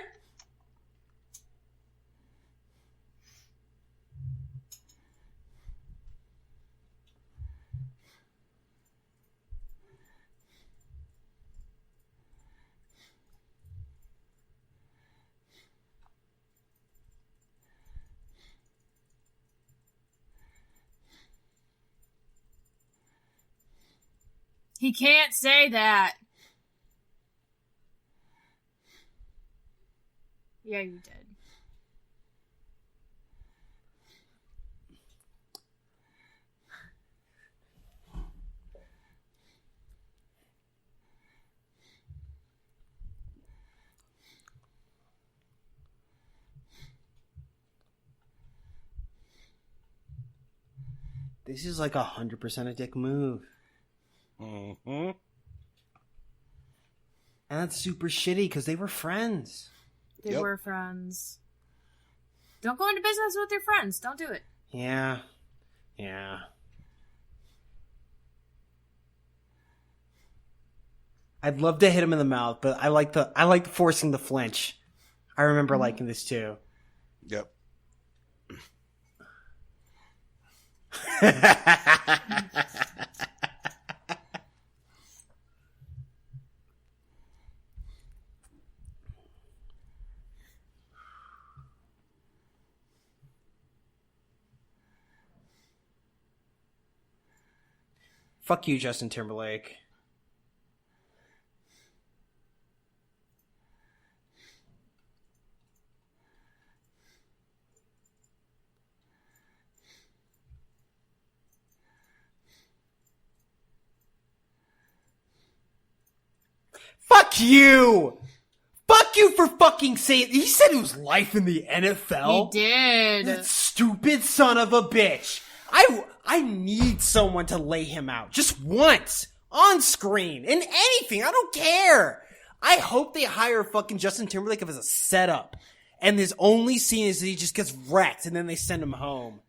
He can't say that. Yeah, you did. This is like 100% a dick move. Mm-hmm. And that's super shitty because they were friends. They Yep. were friends. Don't go into business with your friends. Don't do it. Yeah. Yeah. I'd love to hit him in the mouth, but I like forcing the flinch. I remember liking this too. Yep. Fuck you, Justin Timberlake. Fuck you! Fuck you for fucking saying. He said it was life in the NFL. He did. That stupid son of a bitch. I need someone to lay him out. Just once. On screen. In anything. I don't care. I hope they hire fucking Justin Timberlake as a setup. And his only scene is that he just gets wrecked and then they send him home.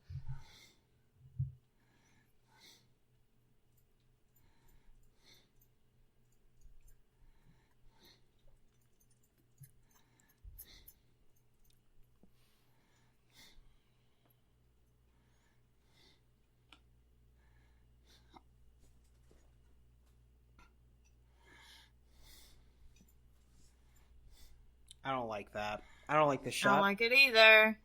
I don't like that. I don't like the I shot. don't like it either.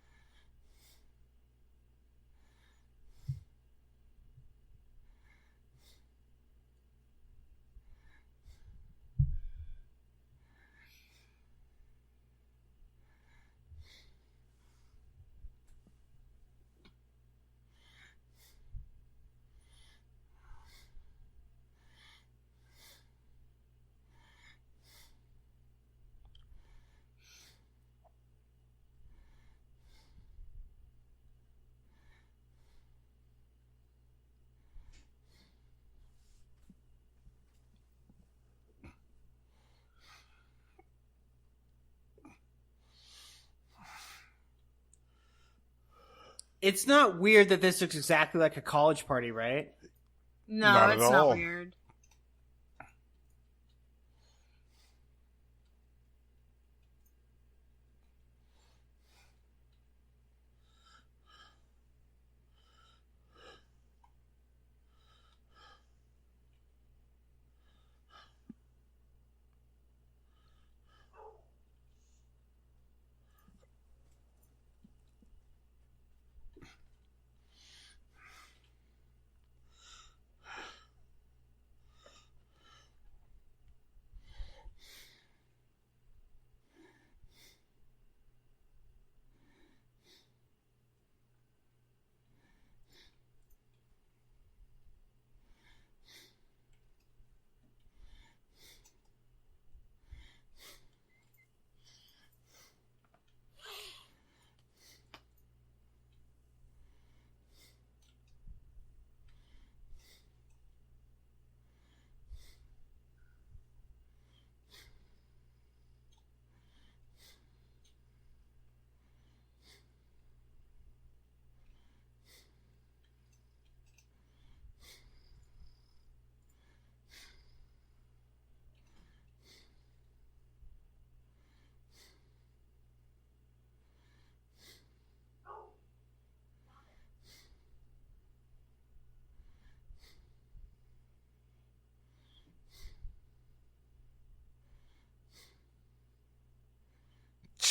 It's not weird that this looks exactly like a college party, right? No, Not at it's not all. weird.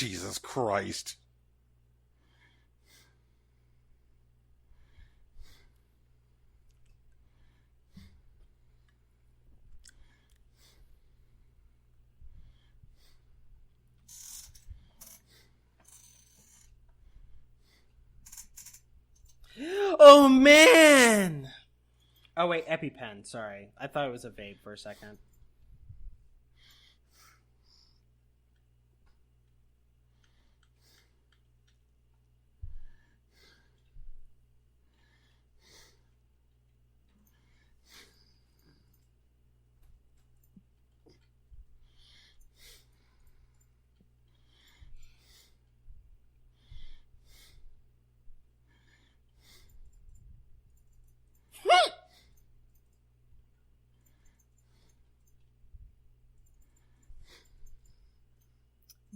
Jesus Christ. Oh, man! Oh, wait, EpiPen. Sorry. I thought it was a vape for a second.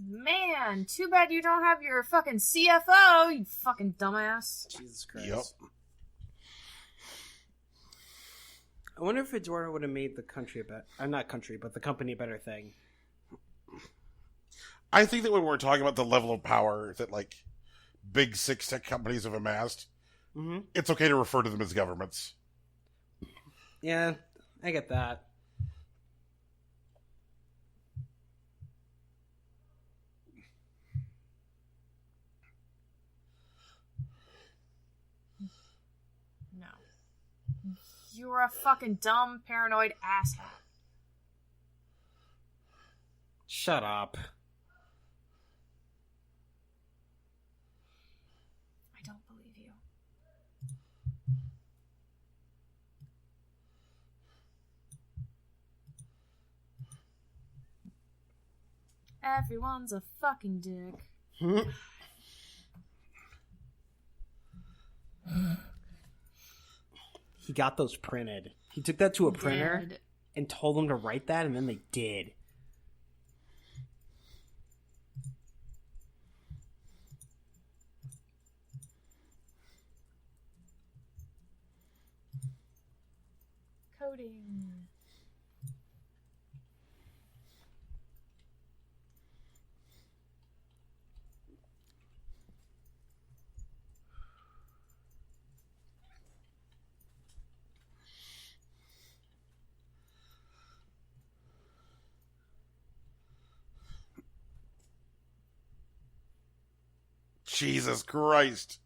Man, too bad you don't have your fucking CFO, you fucking dumbass. Jesus Christ. Yep. I wonder if Fedora would have made the country a better... not country, but the company a better thing. I think that when we're talking about the level of power that, like, big six tech companies have amassed, it's okay to refer to them as governments. Yeah, I get that. No. You're a fucking dumb, paranoid asshole. Shut up. I don't believe you. Everyone's a fucking dick. He got those printed. He took that to a printer Did. and told them to write that, and then they did. Coding. Jesus Christ.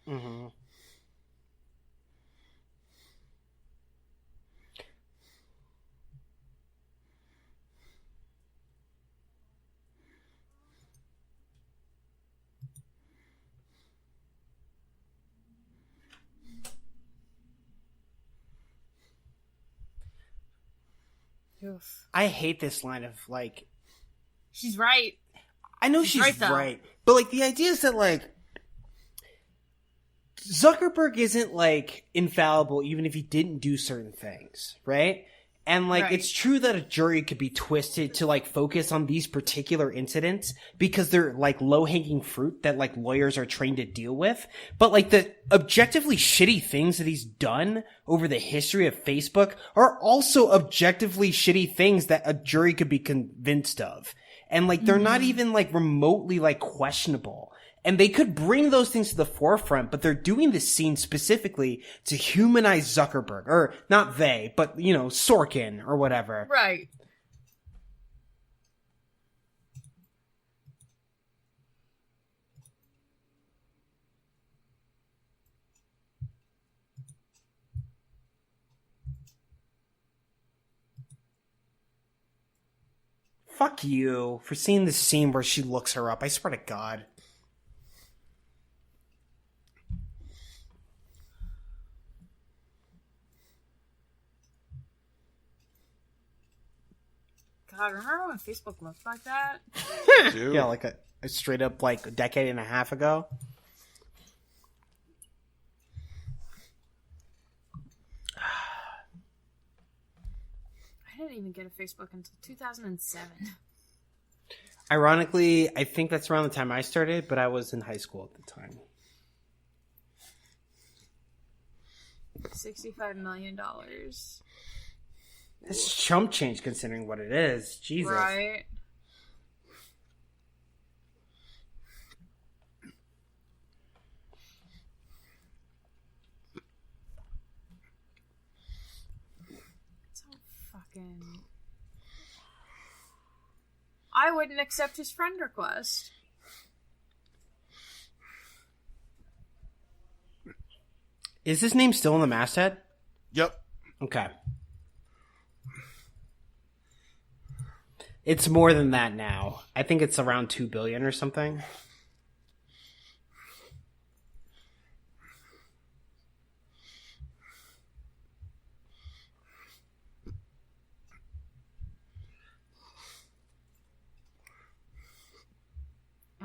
Mm-hmm. Oof. I hate this line of, like... She's right. I know she's right, though. right. But, like, the idea is that, like... Zuckerberg isn't, like, infallible even if he didn't do certain things, right? And, like, Right. it's true that a jury could be twisted to, like, focus on these particular incidents because they're, like, low-hanging fruit that, like, lawyers are trained to deal with. But, like, the objectively shitty things that he's done over the history of Facebook are also objectively shitty things that a jury could be convinced of. And, like, they're not even, like, remotely, like, questionable. And they could bring those things to the forefront, but they're doing this scene specifically to humanize Zuckerberg. Or, not they, but, you know, Sorkin or whatever. Right. fuck you for seeing the scene where she looks her up. I swear to God. God, remember when Facebook looked like that? Dude. Yeah, like a straight up like a decade and a half ago. I didn't even get a Facebook until 2007. Ironically, I think that's around the time I started, but I was in high school at the time. $65 million. That's chump change considering what it is. Jesus. Right. So fucking... I wouldn't accept his friend request. Is his name still in the masthead? Yep. Okay. It's more than that now. I think it's around 2 billion or something.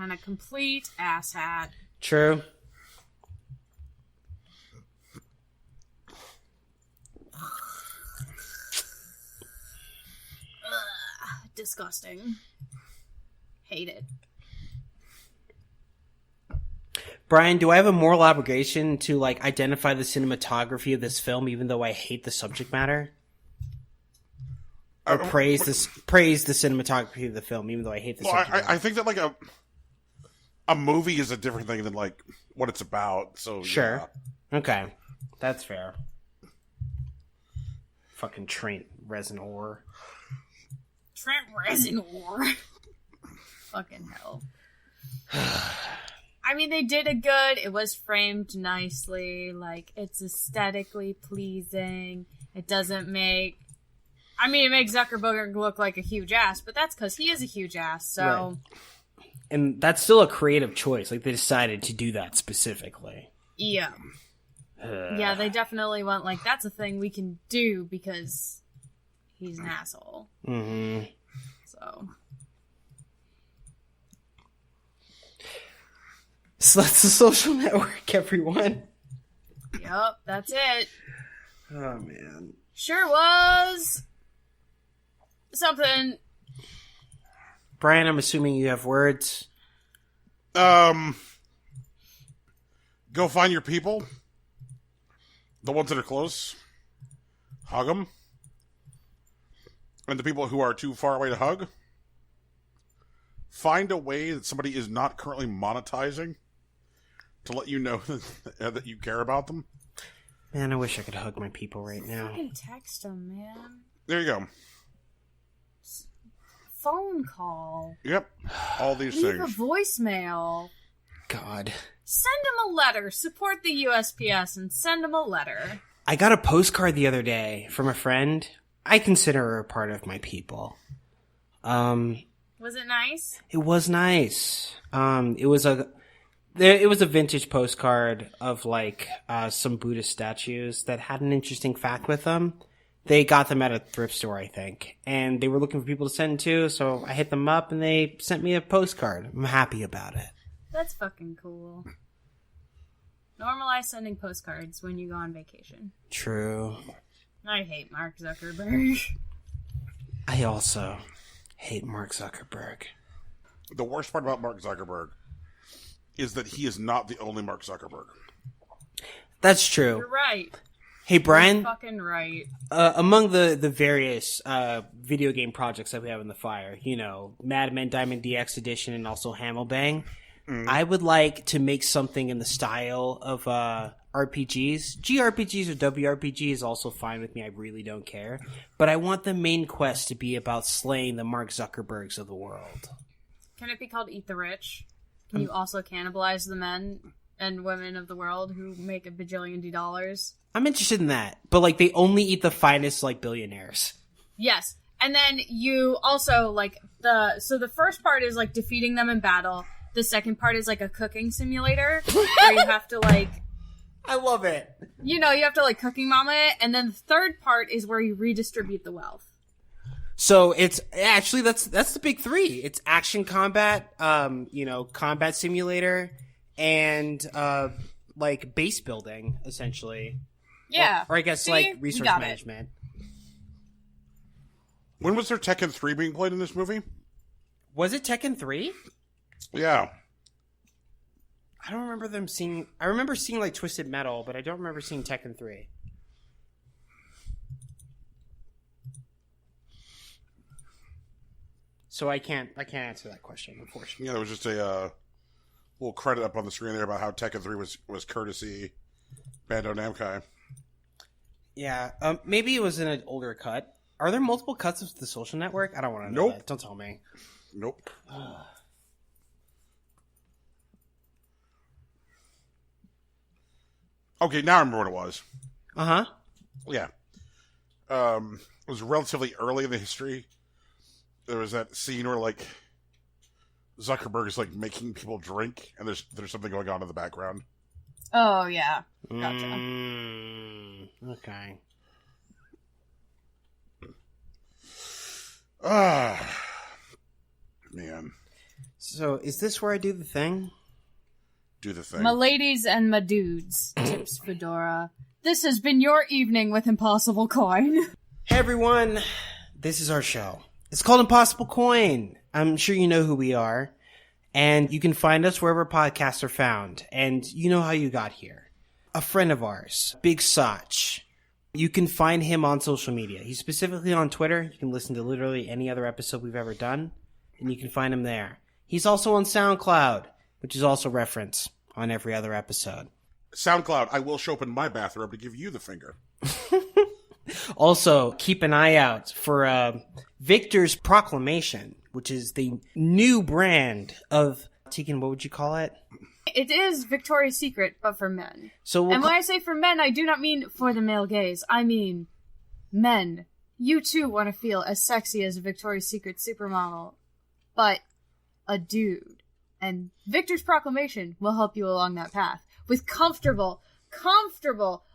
And a complete asshat. True. Disgusting. Hate it. Brian, do I have a moral obligation to like identify the cinematography of this film, even though I hate the subject matter, or praise the cinematography of the film, even though I hate the subject matter? I think that like a movie is a different thing than like what it's about. So sure, yeah. Okay, that's fair. Fucking Trent Reznor. Trent Reznor. Fucking hell. I mean, they did it good. It was framed nicely. Like, it's aesthetically pleasing. It doesn't make... I mean, it makes Zuckerberg look like a huge ass, but that's because he is a huge ass, so... Right. And that's still a creative choice. Like, they decided to do that specifically. Yeah. Yeah, they definitely went like, that's a thing we can do because he's an asshole. Mm-hmm. So that's the Social Network, everyone. Yup, that's it. Oh, man. Sure was something. Brian, I'm assuming you have words. Go find your people. The ones that are close. Hug them. And the people who are too far away to hug. Find a way that somebody is not currently monetizing to let you know that you care about them. Man, I wish I could hug my people right now. Fucking text them, man. There you go. Phone call. Yep. All these Leave things. a voicemail. God. Send them a letter. Support the USPS and send them a letter. I got a postcard the other day from a friend. I consider her a part of my people. Was it nice? It was nice. It was a vintage postcard of like some Buddhist statues that had an interesting fact with them. They got them at a thrift store, I think, and they were looking for people to send to. So I hit them up, and they sent me a postcard. I'm happy about it. That's fucking cool. Normalize sending postcards when you go on vacation. True. I hate Mark Zuckerberg. I also hate Mark Zuckerberg. The worst part about Mark Zuckerberg is that he is not the only Mark Zuckerberg. That's true. You're right. Hey, Brian. You're fucking right. Among the various video game projects that we have in the fire, you know, Mad Men Diamond DX Edition and also Hammelbang, I would like to make something in the style of RPGs. GRPGs or WRPG is also fine with me. I really don't care. But I want the main quest to be about slaying the Mark Zuckerbergs of the world. Can it be called Eat the Rich? Can you also cannibalize the men and women of the world who make a bajillion dollars? I'm interested in that. But, like, they only eat the finest, like, billionaires. Yes. And then you also, like, the first part is, like, defeating them in battle. The second part is, like, a cooking simulator where you have to, like... I love it. You know, you have to, like, cooking mama it. And then the third part is where you redistribute the wealth. So it's actually that's the big three. It's action combat, combat simulator, and like base building essentially. Yeah. Or I guess like resource management. When was there Tekken 3 being played in this movie? Was it Tekken 3? Yeah. I don't remember them seeing. I remember seeing like Twisted Metal, but I don't remember seeing Tekken 3. So I can't answer that question, unfortunately. Yeah, there was just a little credit up on the screen there about how Tekken 3 was courtesy Bandai Namco. Yeah, maybe it was in an older cut. Are there multiple cuts of The Social Network? I don't want to know that. Don't tell me. Nope. Okay, now I remember what it was. Uh-huh. Yeah. It was relatively early in the history. There was that scene where, like, Zuckerberg is, like, making people drink, and there's something going on in the background. Oh, yeah. Gotcha. Okay. Man. So, is this where I do the thing? Do the thing. My ladies and my dudes, tips Fedora. This has been your evening with Impossible Coin. Hey, everyone. This is our show. It's called Impossible Coin. I'm sure you know who we are. And you can find us wherever podcasts are found. And you know how you got here. A friend of ours, Big Sach. You can find him on social media. He's specifically on Twitter. You can listen to literally any other episode we've ever done. And you can find him there. He's also on SoundCloud, which is also referenced on every other episode. SoundCloud, I will show up in my bathrobe to give you the finger. Also, keep an eye out for Victor's Proclamation, which is the new brand of Tegan. What would you call it? It is Victoria's Secret, but for men. So and when I say for men, I do not mean for the male gaze. I mean men. You too want to feel as sexy as a Victoria's Secret supermodel, but a dude. And Victor's Proclamation will help you along that path with comfortable,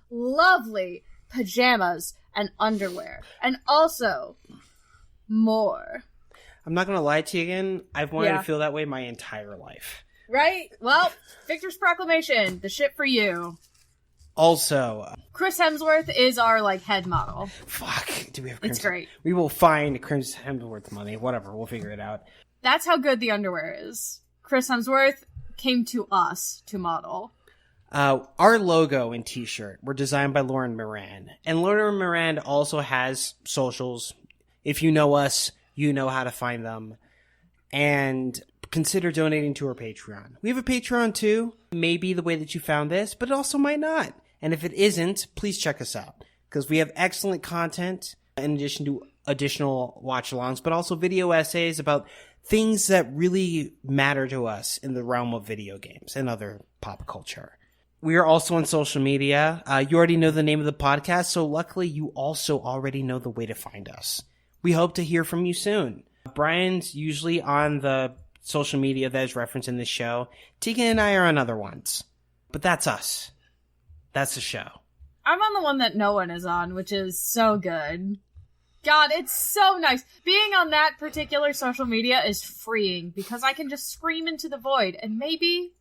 lovely pajamas and underwear. And also, more. I'm not going to lie to you again. I've wanted to feel that way my entire life. Right? Well, Victor's Proclamation, the shit for you. Also, Chris Hemsworth is our, like, head model. Fuck. Do we have It's great. We will find Chris Hemsworth money. Whatever. We'll figure it out. That's how good the underwear is. Chris Hemsworth came to us to model. Our logo and t-shirt were designed by Lauren Moran. And Lauren Moran also has socials. If you know us, you know how to find them. And consider donating to our Patreon. We have a Patreon too. Maybe the way that you found this, but it also might not. And if it isn't, please check us out. Because we have excellent content in addition to additional watch-alongs, but also video essays about things that really matter to us in the realm of video games and other pop culture. We are also on social media. You already know the name of the podcast, so luckily you also already know the way to find us. We hope to hear from you soon. Brian's usually on the social media that is referenced in this show. Tegan and I are on other ones. But that's us. That's the show. I'm on the one that no one is on, which is so good. God, it's so nice. Being on that particular social media is freeing because I can just scream into the void and maybe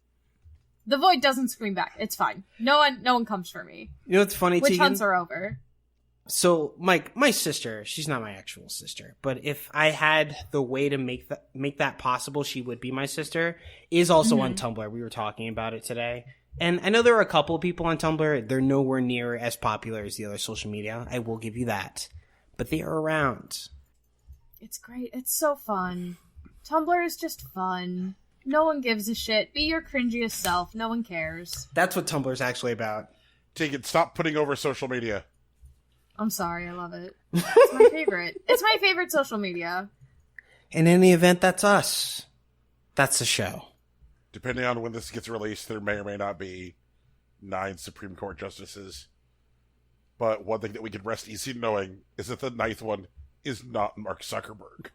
the void doesn't scream back. It's fine. No one comes for me. You know what's funny, Witch Tegan? hunts are over. So, my sister, she's not my actual sister, but if I had the way to make that possible, she would be my sister, is also on Tumblr. We were talking about it today. And I know there are a couple of people on Tumblr. They're nowhere near as popular as the other social media. I will give you that. But they are around. It's great. It's so fun. Tumblr is just fun. No one gives a shit. Be your cringiest self. No one cares. That's what Tumblr is actually about. Tegan, stop putting over social media. I'm sorry. I love it. It's my favorite. It's my favorite social media. In any event, that's us. That's the show. Depending on when this gets released, there may or may not be 9 Supreme Court justices. But one thing that we can rest easy knowing is that the 9th one is not Mark Zuckerberg.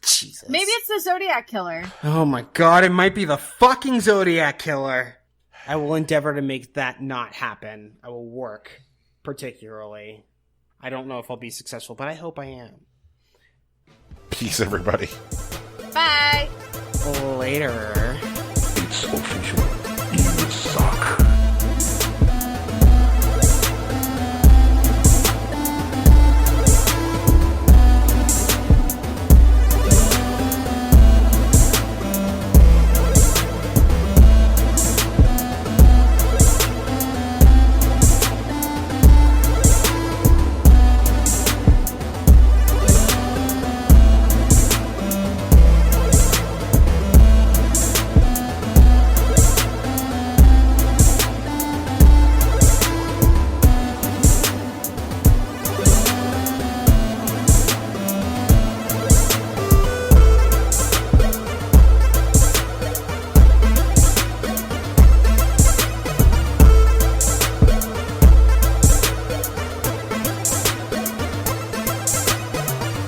Jesus. Maybe it's the Zodiac Killer. Oh my god, it might be the fucking Zodiac Killer. I will endeavor to make that not happen. I will work, particularly. I don't know if I'll be successful, but I hope I am. Peace, everybody. Bye. Later. It's official.